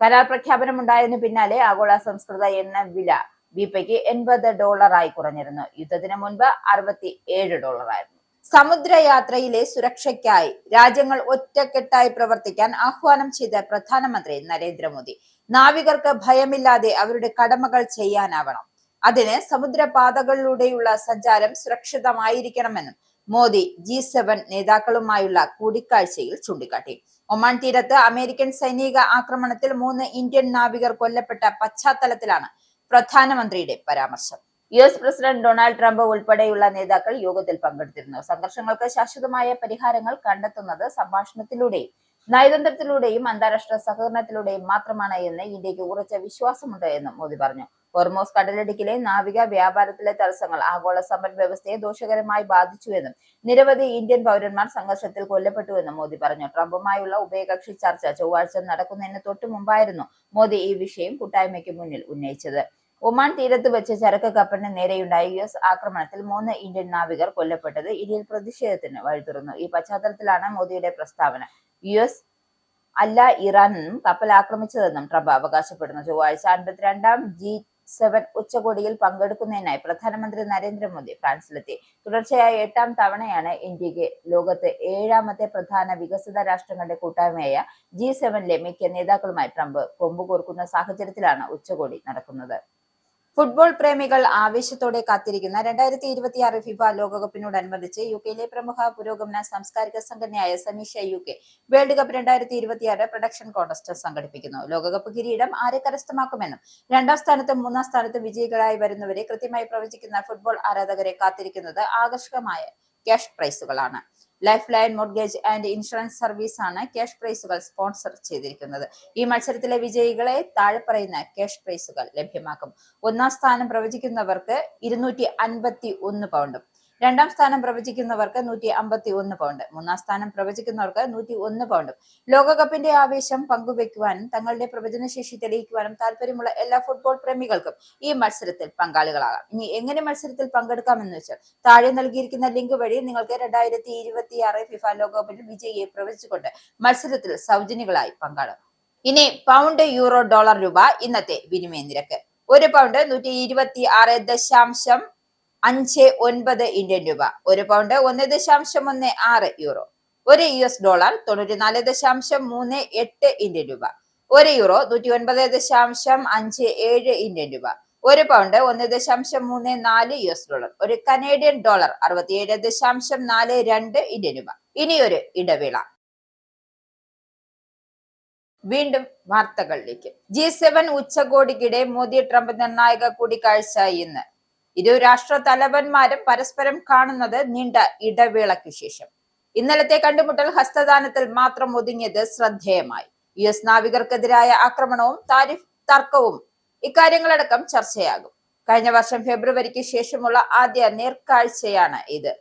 കരാർ പ്രഖ്യാപനമുണ്ടായതിനു പിന്നാലെ ആഗോള അസംസ്കൃത എണ്ണ വില ബിപയ്ക്ക് $80 കുറഞ്ഞിരുന്നു. യുദ്ധത്തിന് മുൻപ് $67 ആയിരുന്നു. സമുദ്രയാത്രയിലെ സുരക്ഷയ്ക്കായി രാജ്യങ്ങൾ ഒറ്റക്കെട്ടായി പ്രവർത്തിക്കാൻ ആഹ്വാനം ചെയ്ത പ്രധാനമന്ത്രി നരേന്ദ്രമോദി. നാവികർക്ക് ഭയമില്ലാതെ അവരുടെ കടമകൾ ചെയ്യാനാവണം. അതിന് സമുദ്രപാതകളിലൂടെയുള്ള സഞ്ചാരം സുരക്ഷിതമായിരിക്കണമെന്നും മോദി G7 നേതാക്കളുമായുള്ള കൂടിക്കാഴ്ചയിൽ ചൂണ്ടിക്കാട്ടി. ഒമാൻ തീരത്ത് അമേരിക്കൻ സൈനിക ആക്രമണത്തിൽ 3 ഇന്ത്യൻ നാവികർ കൊല്ലപ്പെട്ട പശ്ചാത്തലത്തിലാണ് പ്രധാനമന്ത്രിയുടെ പരാമർശം. US പ്രസിഡന്റ് ഡൊണാൾഡ് ട്രംപ് ഉൾപ്പെടെയുള്ള നേതാക്കൾ യോഗത്തിൽ പങ്കെടുത്തിരുന്നു. സംഘർഷങ്ങൾക്ക് ശാശ്വതമായ പരിഹാരങ്ങൾ കണ്ടെത്തുന്നത് സംഭാഷണത്തിലൂടെയും നയതന്ത്രത്തിലൂടെയും അന്താരാഷ്ട്ര സഹകരണത്തിലൂടെയും മാത്രമാണ് എന്ന് ഇന്ത്യക്ക് ഉറച്ച വിശ്വാസമുണ്ട് എന്നും മോദി പറഞ്ഞു. ഹോർമോസ് കടലിടുക്കിലെ നാവിക വ്യാപാരത്തിലെ തടസ്സങ്ങൾ ആഗോള സമ്പദ് വ്യവസ്ഥയെ ദോഷകരമായി ബാധിച്ചുവെന്നും നിരവധി ഇന്ത്യൻ പൗരന്മാർ സംഘർഷത്തിൽ കൊല്ലപ്പെട്ടുവെന്നും മോദി പറഞ്ഞു. ട്രംപുമായുള്ള ഉഭയകക്ഷി ചർച്ച ചൊവ്വാഴ്ച നടക്കുന്നതിന് തൊട്ടു മുമ്പായിരുന്നു മോദി ഈ വിഷയം കൂട്ടായ്മയ്ക്ക് മുന്നിൽ ഉന്നയിച്ചത്. ഒമാൻ തീരത്ത് വെച്ച് ചരക്ക് കപ്പലിന് നേരെയുണ്ടായ US ആക്രമണത്തിൽ 3 ഇന്ത്യൻ നാവികർ കൊല്ലപ്പെട്ടത് ഇന്ത്യയിൽ പ്രതിഷേധത്തിന് വഴിതുറന്നു. ഈ പശ്ചാത്തലത്തിലാണ് മോദിയുടെ പ്രസ്താവന. US അല്ല ഇറാനെന്നും കപ്പൽ ആക്രമിച്ചതെന്നും ട്രംപ് അവകാശപ്പെടുന്നു. ചൊവ്വാഴ്ച 52ാം G7 ഉച്ചകോടിയിൽ പങ്കെടുക്കുന്നതിനായി പ്രധാനമന്ത്രി നരേന്ദ്രമോദി ഫ്രാൻസിലെത്തി. തുടർച്ചയായ 8ാം തവണയാണ് ഇന്ത്യക്ക് ലോകത്ത് 7ാമത്തെ പ്രധാന വികസിത രാഷ്ട്രങ്ങളുടെ കൂട്ടായ്മയായ G7ലെ മിക്ക നേതാക്കളുമായി ട്രംപ് കൊമ്പുകോർക്കുന്ന സാഹചര്യത്തിലാണ് ഉച്ചകോടി നടക്കുന്നത്. ഫുട്ബോൾ പ്രേമികൾ ആവേശത്തോടെ കാത്തിരിക്കുന്ന 2026 ഫിഫ ലോകകപ്പിനോടനുബന്ധിച്ച് യുകെയിലെ പ്രമുഖ പുരോഗമന സാംസ്കാരിക സംഘടനയായ സമീക്ഷ UK world cup 2026 production contest സംഘടിപ്പിക്കുന്നു. ലോകകപ്പ് കിരീടം ആരെ കരസ്ഥമാക്കുമെന്നും 2ാം സ്ഥാനത്തും 3ാം സ്ഥാനത്തും വിജയികളായി വരുന്നവരെ കൃത്യമായി പ്രവചിക്കുന്ന ഫുട്ബോൾ ആരാധകരെ കാത്തിരിക്കുന്നത് ആകർഷകമായ ക്യാഷ് പ്രൈസുകളാണ്. Lifeline Mortgage and Insurance Service ആണ് ക്യാഷ് പ്രൈസുകൾ സ്പോൺസർ ചെയ്തിരിക്കുന്നത്. ഈ മത്സരത്തിലെ വിജയികളെ താഴെ പറയുന്ന ക്യാഷ് പ്രൈസുകൾ ലഭ്യമാക്കും. 1ാം സ്ഥാനം പ്രവചിക്കുന്നവർക്ക് 251 പൗണ്ടും 2ാം സ്ഥാനം പ്രവചിക്കുന്നവർക്ക് 151 പൗണ്ട്, 3ാം സ്ഥാനം പ്രവചിക്കുന്നവർക്ക് 101 പൗണ്ടും. ലോകകപ്പിന്റെ ആവേശം പങ്കുവെക്കുവാനും തങ്ങളുടെ പ്രവചനശേഷി തെളിയിക്കുവാനും താല്പര്യമുള്ള എല്ലാ ഫുട്ബോൾ പ്രേമികൾക്കും ഈ മത്സരത്തിൽ പങ്കാളികളാകാം. ഇനി എങ്ങനെ മത്സരത്തിൽ പങ്കെടുക്കാമെന്ന് വെച്ചാൽ താഴെ നൽകിയിരിക്കുന്ന ലിങ്ക് വഴി നിങ്ങൾക്ക് 2026 ഫിഫ ലോകകപ്പിൽ വിജയിയെ പ്രവചിച്ചുകൊണ്ട് മത്സരത്തിൽ സൗജന്യങ്ങളായി പങ്കാളാം. ഇനി പൗണ്ട്, യൂറോ, ഡോളർ, രൂപ ഇന്നത്തെ വിനിമയ നിരക്ക്. 1 പൗണ്ട് 126.59 ഇന്ത്യൻ രൂപ, 1 pound 1.16 euro, 1 US dollar 94.38 Indian രൂപ, 1 യൂറോ 109.57 ഇന്ത്യൻ രൂപ, 1 pound 1.34 US dollar, 1 Canadian dollar 67.42 Indian രൂപ. ഇനിയൊരു ഇടവേള. വീണ്ടും വാർത്തകളിലേക്ക്. G7 ഉച്ചകോടിക്കിടെ മോദി ട്രംപ് നിർണായക കൂടിക്കാഴ്ച ഇന്ന്. ഇരു രാഷ്ട്ര തലവന്മാരും പരസ്പരം കാണുന്നത് നീണ്ട ഇടവേളയ്ക്കു ശേഷം. ഇന്നലത്തെ കണ്ടുമുട്ടൽ ഹസ്തദാനത്തിൽ മാത്രം ഒതുങ്ങിയത് ശ്രദ്ധേയമായി. US നാവികർക്കെതിരായ ആക്രമണവും താരിഫ് തർക്കവും ഇക്കാര്യങ്ങളടക്കം ചർച്ചയാകും. കഴിഞ്ഞ വർഷം ഫെബ്രുവരിക്ക് ശേഷമുള്ള ആദ്യ നേർക്കാഴ്ചയാണ് ഇത്.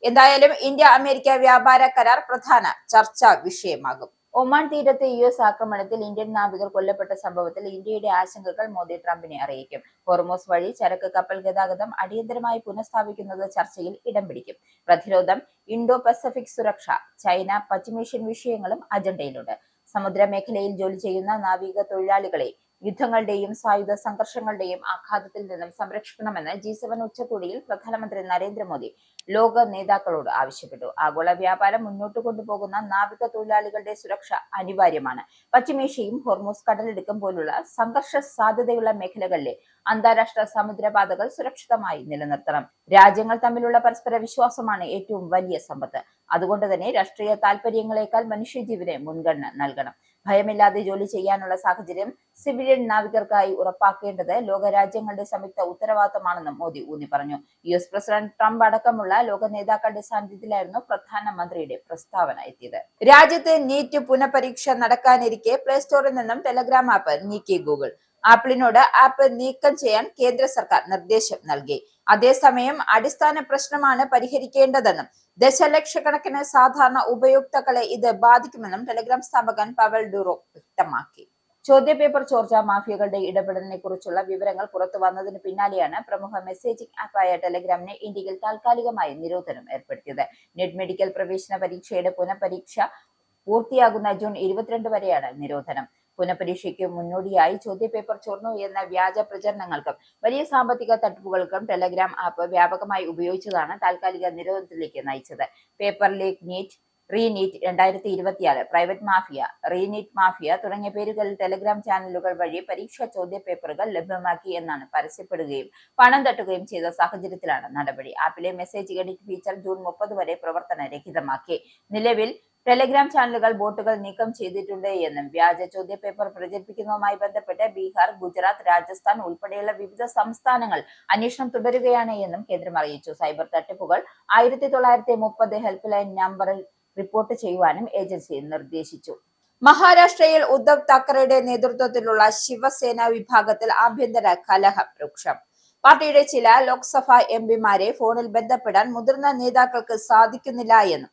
എന്തായാലും ഇന്ത്യ അമേരിക്ക വ്യാപാര കരാർ പ്രധാന ചർച്ചാ വിഷയമാകും. ഒമാൻ തീരത്ത് US ആക്രമണത്തിൽ ഇന്ത്യൻ നാവികർ കൊല്ലപ്പെട്ട സംഭവത്തിൽ ഇന്ത്യയുടെ ആശങ്കകൾ മോദി ട്രംപിനെ അറിയിക്കും. ഹോർമോസ് വഴി ചരക്ക് കപ്പൽ ഗതാഗതം അടിയന്തരമായി പുനഃസ്ഥാപിക്കുന്നത് ചർച്ചയിൽ ഇടം പിടിക്കും. പ്രതിരോധം, ഇൻഡോ പസഫിക് സുരക്ഷ, ചൈന, പശ്ചിമേഷ്യൻ വിഷയങ്ങളും അജണ്ടയിലുണ്ട്. സമുദ്ര മേഖലയിൽ ജോലി ചെയ്യുന്ന നാവിക തൊഴിലാളികളെ യുദ്ധങ്ങളുടെയും സായുധ സംഘർഷങ്ങളുടെയും ആഘാതത്തിൽ നിന്നും സംരക്ഷിക്കണമെന്ന് G7 ഉച്ചകോടിയിൽ പ്രധാനമന്ത്രി നരേന്ദ്രമോദി ലോക നേതാക്കളോട് ആവശ്യപ്പെട്ടു. ആഗോള വ്യാപാരം മുന്നോട്ട് കൊണ്ടുപോകുന്ന നാവിക തൊഴിലാളികളുടെ സുരക്ഷ അനിവാര്യമാണ്. പശ്ചിമേഷ്യയും ഹോർമൂസ് കടലിടുക്കും പോലുള്ള സംഘർഷ സാധ്യതയുള്ള മേഖലകളിലെ അന്താരാഷ്ട്ര സമുദ്രപാതകൾ സുരക്ഷിതമായി നിലനിർത്തണം. രാജ്യങ്ങൾ തമ്മിലുള്ള പരസ്പര വിശ്വാസമാണ് ഏറ്റവും വലിയ സമ്പത്ത്. അതുകൊണ്ട് തന്നെ രാഷ്ട്രീയ താൽപര്യങ്ങളെക്കാൾ മനുഷ്യജീവനെ മുൻഗണന നൽകണം. ഭയമില്ലാതെ ജോലി ചെയ്യാനുള്ള സാഹചര്യം സിവിലിയൻ നാവികർക്കായി ഉറപ്പാക്കേണ്ടത് ലോകരാജ്യങ്ങളുടെ സംയുക്ത ഉത്തരവാദിത്തമാണെന്നും മോദി ഊന്നി പറഞ്ഞു. US പ്രസിഡന്റ് ട്രംപ് അടക്കമുള്ള ലോക നേതാക്കളുടെ സാന്നിധ്യത്തിലായിരുന്നു പ്രധാനമന്ത്രിയുടെ പ്രസ്താവന എത്തിയത്. രാജ്യത്ത് നീറ്റ് പുനഃപരീക്ഷ നടക്കാനിരിക്കെ പ്ലേ സ്റ്റോറിൽ നിന്നും ടെലഗ്രാം ആപ്പ് നീക്കി ഗൂഗിൾ. ആപ്പിളിനോട് ആപ്പ് നീക്കം ചെയ്യാൻ കേന്ദ്ര സർക്കാർ നിർദ്ദേശം നൽകി. അതേസമയം അടിസ്ഥാന പ്രശ്നമാണ് പരിഹരിക്കേണ്ടതെന്നും ദശലക്ഷക്കണക്കിന് സാധാരണ ഉപയോക്താക്കളെ ഇത് ബാധിക്കുമെന്നും ടെലഗ്രാം സ്ഥാപകൻ പവൽ ഡുറോ വ്യക്തമാക്കി. ചോദ്യപേപ്പർ ചോർച്ച മാഫിയകളുടെ ഇടപെടലിനെ കുറിച്ചുള്ള വിവരങ്ങൾ പുറത്തു വന്നതിന് പിന്നാലെയാണ് പ്രമുഖ മെസ്സേജിംഗ് ആപ്പായ ടെലഗ്രാമിന് ഇന്ത്യയിൽ താൽക്കാലികമായി നിരോധനം ഏർപ്പെടുത്തിയത്. നെറ്റ് മെഡിക്കൽ പ്രവേശന പരീക്ഷയുടെ പുനഃപരീക്ഷ പൂർത്തിയാകുന്ന ജൂൺ 22 വരെയാണ് നിരോധനം. പുനഃപരീക്ഷയ്ക്ക് മുന്നോടിയായി ചോദ്യപേപ്പർ ചോർന്നു എന്ന വ്യാജ പ്രചരണങ്ങൾക്കും വലിയ സാമ്പത്തിക തട്ടിപ്പുകൾക്കും ടെലഗ്രാം ആപ്പ് വ്യാപകമായി ഉപയോഗിച്ചതാണ് താൽക്കാലിക നിരോധനത്തിലേക്ക് നയിച്ചത്. Paper leak, NEET, ReNEET 2026, private mafia, ReNEET mafia തുടങ്ങിയ പേരുകളിൽ ടെലഗ്രാം ചാനലുകൾ വഴി പരീക്ഷാ ചോദ്യപേപ്പറുകൾ ലഭ്യമാക്കി എന്നാണ് പരസ്യപ്പെടുകയും പണം തട്ടുകയും ചെയ്ത സാഹചര്യത്തിലാണ് നടപടി. ആപ്പിലെ മെസ്സേജ് എഡിറ്റ് ഫീച്ചർ ജൂൺ 30 വരെ പ്രവർത്തനരഹിതമാക്കി. നിലവിൽ ടെലഗ്രാം ചാനലുകൾ ബോട്ടുകൾ നീക്കം ചെയ്തിട്ടുണ്ട് എന്നും വ്യാജ ചോദ്യപേപ്പർ പ്രചരിപ്പിക്കുന്നതുമായി ബന്ധപ്പെട്ട് ബീഹാർ, ഗുജറാത്ത്, രാജസ്ഥാൻ ഉൾപ്പെടെയുള്ള വിവിധ സംസ്ഥാനങ്ങൾ അന്വേഷണം തുടരുകയാണ് എന്നും കേന്ദ്രം അറിയിച്ചു. സൈബർ തട്ടിപ്പുകൾ 1930 ഹെൽപ്പ് ലൈൻ നമ്പറിൽ റിപ്പോർട്ട് ചെയ്യുവാനും ഏജൻസി നിർദ്ദേശിച്ചു. മഹാരാഷ്ട്രയിൽ ഉദ്ധവ് താക്കറെയുടെ നേതൃത്വത്തിലുള്ള ശിവസേന വിഭാഗത്തിൽ ആഭ്യന്തര കലഹം രൂക്ഷം. പാർട്ടിയുടെ ചില ലോക്സഭാ എംപിമാരെ ഫോണിൽ ബന്ധപ്പെടാൻ മുതിർന്ന നേതാക്കൾക്ക് സാധിക്കുന്നില്ല എന്നും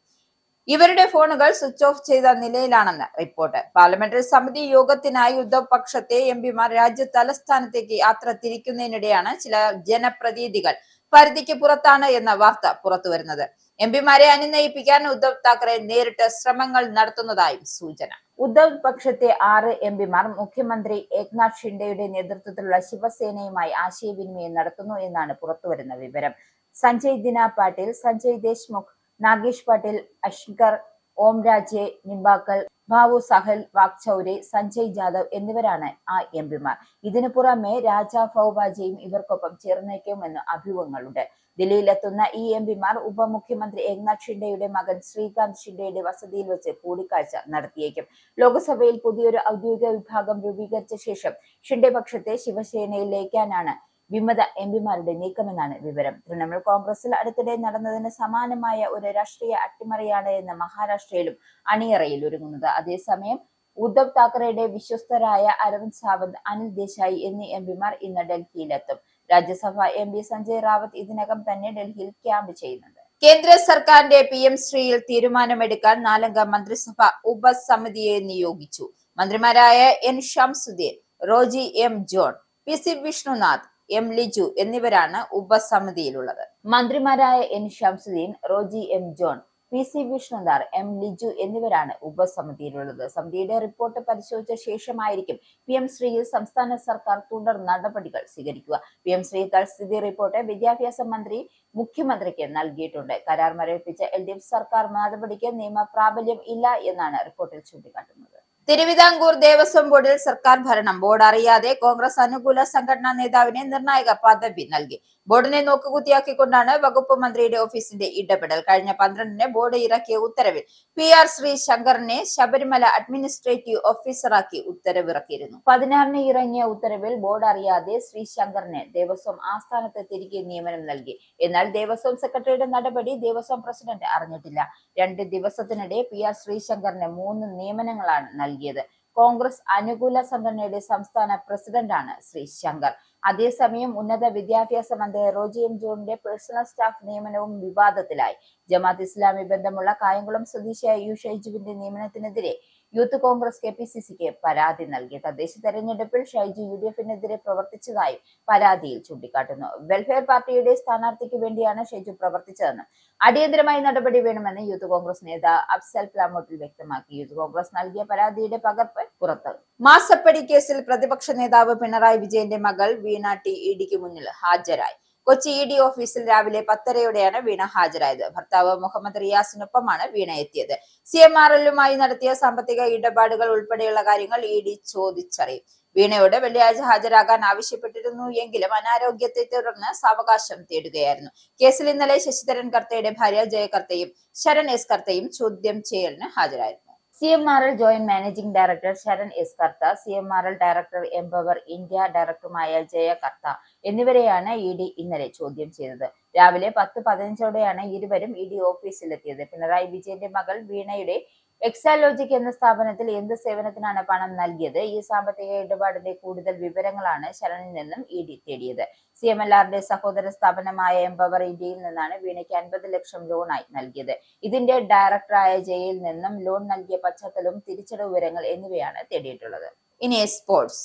ഇവരുടെ ഫോണുകൾ സ്വിച്ച് ഓഫ് ചെയ്ത നിലയിലാണെന്ന് റിപ്പോർട്ട്. പാർലമെന്ററി സമിതി യോഗത്തിനായി ഉദ്ധവ് പക്ഷത്തെ എംപിമാർ രാജ്യ തലസ്ഥാനത്തേക്ക് യാത്ര തിരിക്കുന്നതിനിടെയാണ് ചില ജനപ്രതിനിധികൾ പരിധിക്ക് പുറത്താണ് എന്ന വാർത്ത പുറത്തുവരുന്നത്. എംപിമാരെ അനുനയിപ്പിക്കാൻ ഉദ്ധവ് താക്കറെ നേരിട്ട് ശ്രമങ്ങൾ നടത്തുന്നതായും സൂചന. ഉദ്ധവ് പക്ഷത്തെ 6 എംപിമാർ മുഖ്യമന്ത്രി ഏക്നാഥ് ഷിൻഡെയുടെ നേതൃത്വത്തിലുള്ള ശിവസേനയുമായി ആശയവിനിമയം നടത്തുന്നു എന്നാണ് പുറത്തുവരുന്ന വിവരം. സഞ്ജയ് ദിന പാട്ടീൽ, സഞ്ജയ് ദേശ്മുഖ്, നാഗേഷ് പാട്ടീൽ, അഷ്കർ, ഓംരാജെ നിംബാക്കൽ, ഭാവു സഹൽ വാക്ചൌരെ, സഞ്ജയ് ജാദവ് എന്നിവരാണ് ആ എംപിമാർ. ഇതിനു പുറമെ രാജ ഭൌബാജയും ഇവർക്കൊപ്പം ചേർന്നേക്കുമെന്ന് അഭ്യൂഹങ്ങളുണ്ട്. ദില്ലിയിലെത്തുന്ന ഈ എംപിമാർ ഉപമുഖ്യമന്ത്രി ഏക്നാഥ് ഷിൻഡെയുടെ മകൻ ശ്രീകാന്ത് ഷിൻഡെയുടെ വസതിയിൽ വെച്ച് കൂടിക്കാഴ്ച നടത്തിയേക്കും. ലോക്സഭയിൽ പുതിയൊരു ഔദ്യോഗിക വിഭാഗം രൂപീകരിച്ച ശേഷം ഷിൻഡെ പക്ഷത്തെ ശിവസേനയിൽ ലയിക്കാനാണ് വിമത എംപിമാരുടെ നീക്കമെന്നാണ് വിവരം. തൃണമൂൽ കോൺഗ്രസിൽ അടുത്തിടെ നടന്നതിന് സമാനമായ ഒരു രാഷ്ട്രീയ അട്ടിമറിയാണ് എന്ന് മഹാരാഷ്ട്രയിലും അണിയറയിൽ ഒരുങ്ങുന്നത്. അതേസമയം ഉദ്ധവ് താക്കറെയുടെ വിശ്വസ്തരായ അരവിന്ദ് സാവന്ത്, അനിൽ ദേശായി എന്നീ എംപിമാർ ഇന്ന് ഡൽഹിയിലെത്തും. രാജ്യസഭാ എംപി സഞ്ജയ് റാവത്ത് ഇതിനകം തന്നെ ഡൽഹിയിൽ ക്യാമ്പ് ചെയ്യുന്നുണ്ട്. കേന്ദ്ര സർക്കാരിന്റെ PM ശ്രീയിൽ തീരുമാനമെടുക്കാൻ 4-അംഗ മന്ത്രിസഭ ഉപസമിതിയെ നിയോഗിച്ചു. മന്ത്രിമാരായ N Shamsuddin, Roji M John, PC Vishnunath, M Liju എന്നിവരാണ് ഉപസമിതിയിലുള്ളത്. മന്ത്രിമാരായ N Shamsuddin, Roji M John, PC Vishnunath, M Liju എന്നിവരാണ് ഉപസമിതിയിലുള്ളത്. സമിതിയുടെ റിപ്പോർട്ട് പരിശോധിച്ച ശേഷമായിരിക്കും PM ശ്രീയിൽ സംസ്ഥാന സർക്കാർ തുടർ നടപടികൾ സ്വീകരിക്കുക. PM ശ്രീ തൽസ്ഥിതി റിപ്പോർട്ട് വിദ്യാഭ്യാസ മന്ത്രി മുഖ്യമന്ത്രിക്ക് നൽകിയിട്ടുണ്ട്. കരാർ മരവിപ്പിച്ച LDF സർക്കാർ നടപടിക്ക് നിയമ പ്രാബല്യം ഇല്ല എന്നാണ് റിപ്പോർട്ടിൽ ചൂണ്ടിക്കാട്ടുന്നത്. തിരുവിതാംകൂർ ദേവസ്വം ബോർഡിൽ സർക്കാർ ഭരണം. ബോർഡ് അറിയാതെ കോൺഗ്രസ് അനുകൂല സംഘടനാ നേതാവിനെ നിർണായക പദവി നൽകി. ബോർഡിനെ നോക്കുകുത്തിയാക്കിക്കൊണ്ടാണ് വകുപ്പ് മന്ത്രിയുടെ ഓഫീസിന്റെ ഇടപെടൽ. കഴിഞ്ഞ 12-ന് ബോർഡ് ഇറക്കിയ ഉത്തരവിൽ PR ശ്രീ ശങ്കറിനെ ശബരിമല അഡ്മിനിസ്ട്രേറ്റീവ് ഓഫീസറാക്കി ഉത്തരവിറക്കിയിരുന്നു. 16-ന് ഇറങ്ങിയ ഉത്തരവിൽ ബോർഡ് അറിയാതെ ശ്രീ ശങ്കറിനെ ദേവസ്വം ആസ്ഥാനത്ത് തിരികെ നിയമനം നൽകി. എന്നാൽ ദേവസ്വം സെക്രട്ടറിയുടെ നടപടി ദേവസ്വം പ്രസിഡന്റ് അറിഞ്ഞിട്ടില്ല. 2 ദിവസത്തിനിടെ PR ശ്രീ ശങ്കറിന് 3 നിയമനങ്ങളാണ് നൽകിയത്. കോൺഗ്രസ് അനുകൂല സംഘടനയുടെ സംസ്ഥാന പ്രസിഡന്റാണ് ശ്രീ ശങ്കർ. അതേസമയം ഉന്നത വിദ്യാഭ്യാസ മന്ത്രി റോജി M ജോണിന്റെ പേഴ്സണൽ സ്റ്റാഫ് നിയമനവും വിവാദത്തിലായി. ജമാഅത്ത് ഇസ്ലാമി ബന്ധമുള്ള കായംകുളം സ്വദേശിയായ U ഷൈജുവിന്റെ നിയമനത്തിനെതിരെ യൂത്ത് കോൺഗ്രസ് KPCCക്ക് പരാതി നൽകി. തദ്ദേശ തെരഞ്ഞെടുപ്പിൽ ഷൈജു UDF-നെതിരെ പ്രവർത്തിച്ചതായും പരാതിയിൽ ചൂണ്ടിക്കാട്ടുന്നു. വെൽഫെയർ പാർട്ടിയുടെ സ്ഥാനാർത്ഥിക്ക് വേണ്ടിയാണ് ഷൈജു പ്രവർത്തിച്ചതെന്നും അടിയന്തരമായി നടപടി വേണമെന്ന് യൂത്ത് കോൺഗ്രസ് നേതാവ് അഫ്സൽ പ്ലാമോട്ടിൽ വ്യക്തമാക്കി. യൂത്ത് കോൺഗ്രസ് നൽകിയ പരാതിയുടെ പകർപ്പ് പുറത്ത്. മാസപ്പടി കേസിൽ പ്രതിപക്ഷ നേതാവ് പിണറായി വിജയന്റെ മകൾ വീണ T EDക്ക് മുന്നിൽ ഹാജരായി. കൊച്ചി ED ഓഫീസിൽ രാവിലെ 10:30-യോടെയാണ് വീണ ഹാജരായത്. ഭർത്താവ് മുഹമ്മദ് റിയാസിനൊപ്പമാണ് വീണ എത്തിയത്. CMRL-ലുമായി നടത്തിയ സാമ്പത്തിക ഇടപാടുകൾ ഉൾപ്പെടെയുള്ള കാര്യങ്ങൾ ED ചോദിച്ചറിയും. വീണയോട് വെള്ളിയാഴ്ച ഹാജരാകാൻ ആവശ്യപ്പെട്ടിരുന്നു എങ്കിലും അനാരോഗ്യത്തെ തുടർന്ന് സാവകാശം തേടുകയായിരുന്നു. കേസിൽ ഇന്നലെ ശശിധരൻ കർത്തയുടെ ഭാര്യ ജയ കർത്തയും ശരൺ S കർത്തയും ചോദ്യം ചെയ്യലിന് ഹാജരായിരുന്നു. CMRL joint managing director Sharan S Kartha, CMRL director Empower India ഡയറക്ടറുമായ ജയ കർത്ത എന്നിവരെയാണ് ED ഇന്നലെ ചോദ്യം ചെയ്തത്. രാവിലെ 10:15-ഓടെയാണ് ഇരുവരും ED ഓഫീസിലെത്തിയത്. പിണറായി വിജയന്റെ മകൾ വീണയുടെ എക്സാലോജിക് എന്ന സ്ഥാപനത്തിൽ എന്ത് സേവനത്തിനാണ് പണം നൽകിയത്? ഈ സാമ്പത്തിക ഇടപാടിന്റെ കൂടുതൽ വിവരങ്ങളാണ് ശരണിൽ നിന്നും ED തേടിയത്. CMLRന്റെ സഹോദര സ്ഥാപനമായ എംപവർ ഇന്ത്യയിൽ നിന്നാണ് വീണയ്ക്ക് 50 ലക്ഷം ലോണായി നൽകിയത്. ഇതിന്റെ ഡയറക്ടറായ ജയയിൽ നിന്നും ലോൺ നൽകിയ പശ്ചാത്തലവും തിരിച്ചടവ് വിവരങ്ങൾ എന്നിവയാണ് തേടിയിട്ടുള്ളത്. ഇനി സ്പോർട്സ്.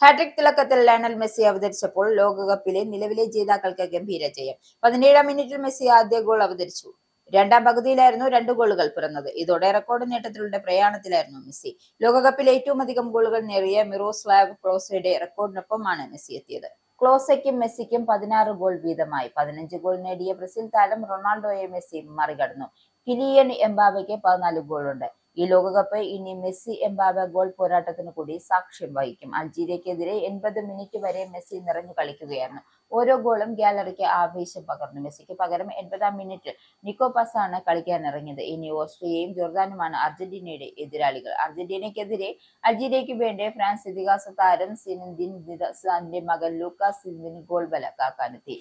ഹാട്രിക് തിളക്കത്തിൽ ലയണൽ മെസ്സി അവതരിച്ചപ്പോൾ ലോകകപ്പിലെ നിലവിലെ ജേതാക്കൾക്ക് ഗംഭീര ജയം. 17-ാം മിനിറ്റിൽ മെസ്സി ആദ്യ ഗോൾ അവതരിച്ചു. രണ്ടാം പകുതിയിലായിരുന്നു 2 ഗോളുകൾ പിറന്നത്. ഇതോടെ റെക്കോർഡ് നേട്ടത്തിലൂടെ പ്രയാണത്തിലായിരുന്നു മെസ്സി. ലോകകപ്പിൽ ഏറ്റവും അധികം ഗോളുകൾ നേടിയ മിറോസ്ലാവ് ക്ലോസയുടെ റെക്കോർഡിനൊപ്പമാണ് മെസ്സി എത്തിയത്. ക്ലോസയ്ക്കും മെസ്സിക്കും 16 ഗോൾ വീതമായി. 15 ഗോൾ നേടിയ ബ്രസീൽ താരം റൊണാൾഡോയെ മെസ്സി മറികടന്നു. കിലിയൻ എംബാബയ്ക്ക് 14 ഗോളുണ്ട്. ഈ ലോകകപ്പ് ഇനി മെസ്സി എംബാബെ ഗോൾ പോരാട്ടത്തിന് കൂടി സാക്ഷ്യം വഹിക്കും. അൾജീരിയക്കെതിരെ 80 മിനിറ്റ് വരെ മെസ്സി നിറഞ്ഞു കളിക്കുകയായിരുന്നു. ഓരോ ഗോളും ഗാലറിക്ക് ആവേശം പകർന്നു. മെസ്സിക്ക് പകരം 80-ാം മിനിറ്റിൽ നിക്കോ പാസാണ് കളിക്കാനിറങ്ങിയത്. ഇനി ഓസ്ട്രിയയും ജോർദാനുമാണ് അർജന്റീനയുടെ എതിരാളികൾ. അർജന്റീനയ്ക്കെതിരെ അൾജീരിയയ്ക്ക് വേണ്ടി ഫ്രാൻസ് ഇതിഹാസ താരം സിനദിൻ സിദാന്റെ മകൻ ലൂക്കാസ് സിനദിന് ഗോൾ ബല കാക്കാനെത്തി.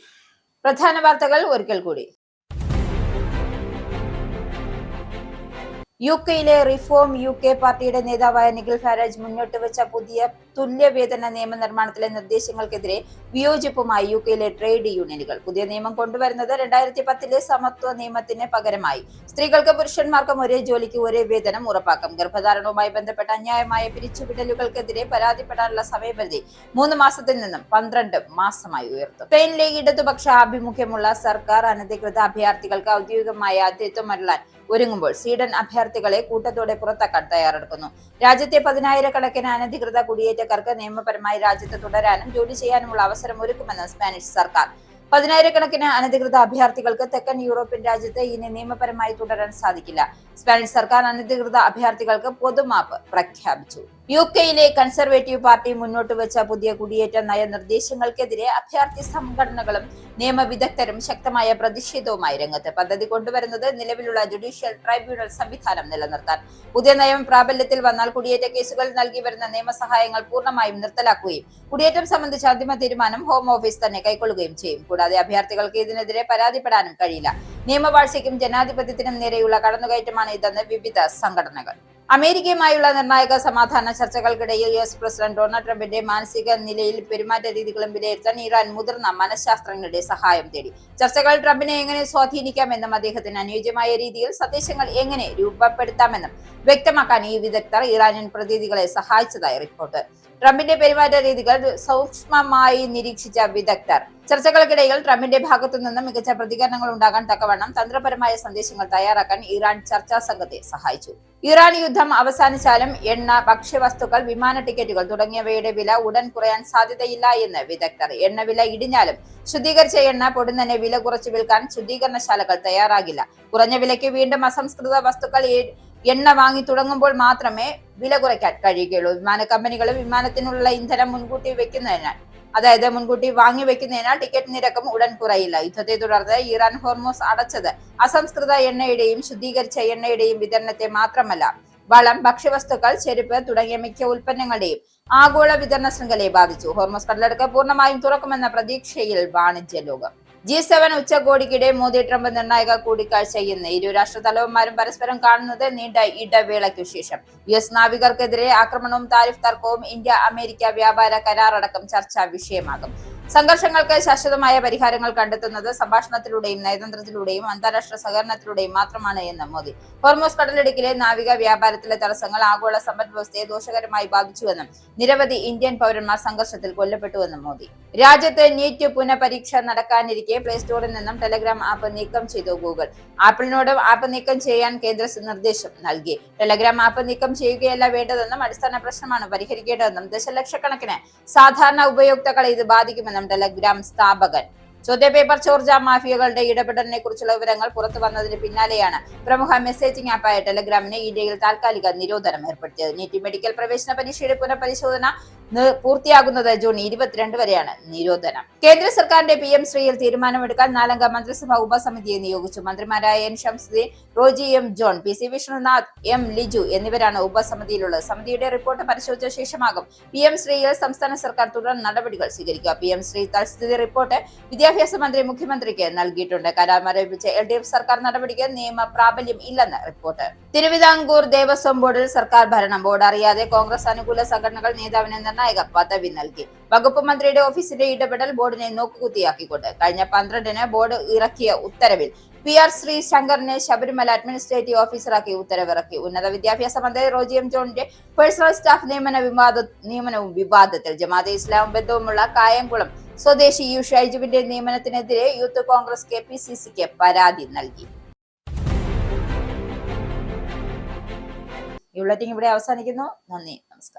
പ്രധാന വാർത്തകൾ ഒരിക്കൽ കൂടി. യുകെയിലെ റിഫോം UK പാർട്ടിയുടെ നേതാവായ നിഖിൽ ഫാരേജ് മുന്നോട്ട് വെച്ച പുതിയ തുല്യവേതന നിയമനിർമ്മാണത്തിലെ നിർദ്ദേശങ്ങൾക്കെതിരെ വിയോജിപ്പുമായി യുകെയിലെ ട്രേഡ് യൂണിയനുകൾ. പുതിയ നിയമം കൊണ്ടുവരുന്നത് 2010-ലെ സമത്വ നിയമത്തിന് പകരമായി സ്ത്രീകൾക്ക് പുരുഷന്മാർക്കും ഒരേ ജോലിക്ക് ഒരേ വേതനം ഉറപ്പാക്കും. ഗർഭധാരണവുമായി ബന്ധപ്പെട്ട അന്യായമായ പിരിച്ചുവിടലുകൾക്കെതിരെ പരാതിപ്പെടാനുള്ള സമയപരിധി 3 മാസത്തിൽ നിന്നും 12 മാസമായി ഉയർത്തും. സ്പെയിനിലെ ഇടതുപക്ഷ ആഭിമുഖ്യമുള്ള സർക്കാർ അനധികൃത അഭയാർത്ഥികൾക്ക് ഔദ്യോഗികമായ ആതിഥ്യം അരുളാൻ ഒരുങ്ങുമ്പോൾ സ്വീഡൻ അഭയാർത്ഥികളെ കൂട്ടത്തോടെ പുറത്താക്കാൻ തയ്യാറെടുക്കുന്നു. രാജ്യത്തെ 10,000-കണക്കിന് അനധികൃത കുടിയേറ്റക്കാർക്ക് നിയമപരമായി രാജ്യത്ത് തുടരാനും ജോലി ചെയ്യാനുമുള്ള അവസരം ഒരുക്കുമെന്ന് സ്പാനിഷ് സർക്കാർ. 10,000-കണക്കിന് അനധികൃത അഭയാർത്ഥികൾക്ക് തെക്കൻ യൂറോപ്യൻ രാജ്യത്ത് ഇനി നിയമപരമായി തുടരാൻ സാധിക്കില്ല. സ്പാനിഷ് സർക്കാർ അനധികൃത അഭയാർത്ഥികൾക്ക് പൊതുമാപ്പ് പ്രഖ്യാപിച്ചു. യുകെയിലെ കൺസർവേറ്റീവ് പാർട്ടി മുന്നോട്ട് വെച്ച പുതിയ കുടിയേറ്റ നയനിർദ്ദേശങ്ങൾക്കെതിരെ അഭയാർത്ഥി സംഘടനകളും നിയമവിദഗ്ധരും ശക്തമായ പ്രതിഷേധവുമായി രംഗത്ത്. പദ്ധതി കൊണ്ടുവരുന്നത് നിലവിലുള്ള ജുഡീഷ്യൽ ട്രൈബ്യൂണൽ സംവിധാനം നിലനിർത്താൻ. പുതിയ നയം പ്രാബല്യത്തിൽ വന്നാൽ കുടിയേറ്റ കേസുകൾ നൽകി വരുന്ന നിയമസഹായങ്ങൾ പൂർണ്ണമായും നിർത്തലാക്കുകയും കുടിയേറ്റം സംബന്ധിച്ച അന്തിമ തീരുമാനം ഹോം ഓഫീസ് തന്നെ കൈക്കൊള്ളുകയും ചെയ്യും. കൂടാതെ അഭയാർത്ഥികൾക്ക് ഇതിനെതിരെ പരാതിപ്പെടാനും കഴിയില്ല. നിയമവാഴ്ചയ്ക്കും ജനാധിപത്യത്തിനും നേരെയുള്ള കടന്നുകയറ്റമാണ് ഇതെന്ന് വിവിധ സംഘടനകൾ. അമേരിക്കയുമായുള്ള നിർണായക സമാധാന ചർച്ചകൾക്കിടയിൽ US പ്രസിഡന്റ് ഡൊണാൾഡ് ട്രംപിന്റെ മാനസിക നിലയിൽ പെരുമാറ്റ രീതികളും വിലയിരുത്താൻ ഇറാൻ മുതിർന്ന മനഃശാസ്ത്രജ്ഞരുടെ സഹായം തേടി. ചർച്ചകൾ ട്രംപിനെ എങ്ങനെ സ്വാധീനിക്കാമെന്നും അദ്ദേഹത്തിന് അനുയോജ്യമായ രീതിയിൽ സന്ദേശങ്ങൾ എങ്ങനെ രൂപപ്പെടുത്താമെന്നും വ്യക്തമാക്കാൻ ഈ വിദഗ്ധർ ഇറാനിയൻ പ്രതിനിധികളെ സഹായിച്ചതായി റിപ്പോർട്ട്. ട്രംപിന്റെ പെരുമാറ്റ രീതികൾ സൂക്ഷ്മമായി നിരീക്ഷിച്ച വിദഗ്ധർ ചർച്ചകൾക്കിടയിൽ ട്രംപിന്റെ ഭാഗത്തു നിന്ന് മികച്ച പ്രതികരണങ്ങൾ ഉണ്ടാകാൻ തക്കവണ്ണം തന്ത്രപരമായ സന്ദേശങ്ങൾ തയ്യാറാക്കാൻ ഇറാൻ ചർച്ചാ സംഘത്തെ സഹായിച്ചു. ഇറാൻ യുദ്ധം അവസാനിച്ചാലും എണ്ണ, ഭക്ഷ്യവസ്തുക്കൾ, വിമാന ടിക്കറ്റുകൾ തുടങ്ങിയവയുടെ വില ഉടൻ കുറയാൻ സാധ്യതയില്ല എന്ന് വിദഗ്ധർ. എണ്ണ വില ഇടിഞ്ഞാലും ശുദ്ധീകരിച്ച എണ്ണ പൊടുന്നനെ വില കുറച്ചു വിൽക്കാൻ ശുദ്ധീകരണശാലകൾ തയ്യാറാകില്ല. കുറഞ്ഞ വിലയ്ക്ക് വീണ്ടും അസംസ്കൃത വസ്തുക്കൾ എണ്ണ വാങ്ങി തുടങ്ങുമ്പോൾ മാത്രമേ വില കുറയ്ക്കാൻ കഴിയുകയുള്ളൂ. വിമാന കമ്പനികളും വിമാനത്തിനുള്ള ഇന്ധനം മുൻകൂട്ടി വാങ്ങി വെക്കുന്നതിനാൽ ടിക്കറ്റ് നിരക്കും ഉടൻ കുറയില്ല. യുദ്ധത്തെ തുടർന്ന് ഇറാൻ ഹോർമോസ് അടച്ചത് അസംസ്കൃത എണ്ണയുടെയും ശുദ്ധീകരിച്ച എണ്ണയുടെയും വിതരണത്തെ മാത്രമല്ല, വളം, ഭക്ഷ്യവസ്തുക്കൾ, ചെരുപ്പ് തുടങ്ങിയ മിക്ക ഉൽപ്പന്നങ്ങളുടെയും ആഗോള വിതരണ ശൃംഖലയെ ബാധിച്ചു. ഹോർമോസ് കടലെടുക്ക് പൂർണ്ണമായും തുറക്കുമെന്ന പ്രതീക്ഷയിൽ വാണിജ്യ ലോകം. G7 ഉച്ചകോടിക്കിടെ മോദി ട്രംപ് നിർണായക കൂടിക്കാഴ്ച ഇന്ന്. ഇരു രാഷ്ട്ര തലവന്മാരും പരസ്പരം കാണുന്നത് നീണ്ട ഇടവേളയ്ക്കു ശേഷം. US നാവികർക്കെതിരെ ആക്രമണവും താരിഫ് തർക്കവും ഇന്ത്യ അമേരിക്ക വ്യാപാര കരാറടക്കം ചർച്ചാ വിഷയമാകും. സംഘർഷങ്ങൾക്ക് ശാശ്വതമായ പരിഹാരങ്ങൾ കണ്ടെത്തുന്നത് സംഭാഷണത്തിലൂടെയും നയതന്ത്രത്തിലൂടെയും അന്താരാഷ്ട്ര സഹകരണത്തിലൂടെയും മാത്രമാണ് എന്ന് മോദി. ഹോർമൂസ് കടലിടുക്കിലെ നാവിക വ്യാപാരത്തിലെ തടസ്സങ്ങൾ ആഗോള സമ്പദ് വ്യവസ്ഥയെ ദോഷകരമായി ബാധിച്ചുവെന്നും നിരവധി ഇന്ത്യൻ പൗരന്മാർ സംഘർഷത്തിൽ കൊല്ലപ്പെട്ടുവെന്നും മോദി. രാജ്യത്ത് നീറ്റ് പുനഃപരീക്ഷ നടക്കാനിരിക്കെ പ്ലേ സ്റ്റോറിൽ നിന്നും ടെലഗ്രാം ആപ്പ് നീക്കം ചെയ്തു ഗൂഗിൾ. ആപ്പിളിനോട് ആപ്പ് നീക്കം ചെയ്യാൻ കേന്ദ്ര നിർദ്ദേശം നൽകി. ടെലഗ്രാം ആപ്പ് നീക്കം ചെയ്യുകയല്ല വേണ്ടതെന്നും അടിസ്ഥാന പ്രശ്നമാണ് പരിഹരിക്കേണ്ടതെന്നും ദശലക്ഷക്കണക്കിന് സാധാരണ ഉപയോക്താക്കളെ ഇത് ബാധിക്കുമെന്നും ടെലഗ്രാം സ്ഥാപകൻ. ചോദ്യപേപ്പർ ചോർച്ച മാഫിയകളുടെ ഇടപെടലിനെ കുറിച്ചുള്ള വിവരങ്ങൾ പുറത്തു വന്നതിന് പിന്നാലെയാണ് പ്രമുഖ മെസ്സേജിംഗ് ആപ്പായ ടെലഗ്രാമിന് ഇന്ത്യയിൽ താൽക്കാലിക നിരോധനം ഏർപ്പെടുത്തിയത്. നീറ്റ് മെഡിക്കൽ പ്രവേശന പരീക്ഷയുടെ പുനഃപരിശോധന പൂർത്തിയാകുന്നത് ജൂൺ 22 വരെയാണ് നിരോധനം. കേന്ദ്ര സർക്കാരിന്റെ PM ശ്രീയിൽ തീരുമാനമെടുക്കാൻ 4-അംഗ മന്ത്രിസഭാ ഉപസമിതിയെ നിയോഗിച്ചു. മന്ത്രിമാരായ N Shamsuddin, Roji M John, PC Vishnunath, M Liju എന്നിവരാണ് ഉപസമിതിയിലുള്ളത്. സമിതിയുടെ റിപ്പോർട്ട് പരിശോധിച്ച ശേഷമാകും PM ശ്രീയിൽ സംസ്ഥാന സർക്കാർ തുടർ നടപടികൾ സ്വീകരിക്കുക. PM ശ്രീ തൽസ്ഥിതി റിപ്പോർട്ട് വിദ്യാഭ്യാസ മന്ത്രി മുഖ്യമന്ത്രിക്ക് നൽകിയിട്ടുണ്ട്. കരാർ മരവിപ്പിച്ച LDF സർക്കാർ നടപടിക്ക് നിയമ പ്രാബല്യം ഇല്ലെന്ന് റിപ്പോർട്ട്. തിരുവിതാംകൂർ ദേവസ്വം ബോർഡിൽ സർക്കാർ ഭരണം. ബോർഡ് അറിയാതെ കോൺഗ്രസ് അനുകൂല സംഘടനകൾ നേതാവിന് നിർണായക പദവി നൽകി. വകുപ്പ് മന്ത്രിയുടെ ഓഫീസിന്റെ ഇടപെടൽ ബോർഡിനെ നോക്കുകുത്തിയാക്കിക്കൊണ്ട് കഴിഞ്ഞ 12-ന് ബോർഡ് ഇറക്കിയ ഉത്തരവിൽ PR ശ്രീ ശങ്കറിനെ ശബരിമല അഡ്മിനിസ്ട്രേറ്റീവ് ഓഫീസറാക്കി ഉത്തരവിറക്കി. ഉന്നത വിദ്യാഭ്യാസ മന്ത്രി റോജി M ജോണിന്റെ പേഴ്സണൽ സ്റ്റാഫ് നിയമനവും വിവാദത്തിൽ. ജമാഅത്തെ ഇസ്ലാം ബന്ധവുമുള്ള കായംകുളം സ്വദേശി U ഷൈജുവിന്റെ നിയമനത്തിനെതിരെ യൂത്ത് കോൺഗ്രസ് KPCCക്ക് പരാതി നൽകി. ഈ ബുള്ളറ്റിൻ ഇവിടെ അവസാനിക്കുന്നു. നന്ദി, നമസ്കാരം.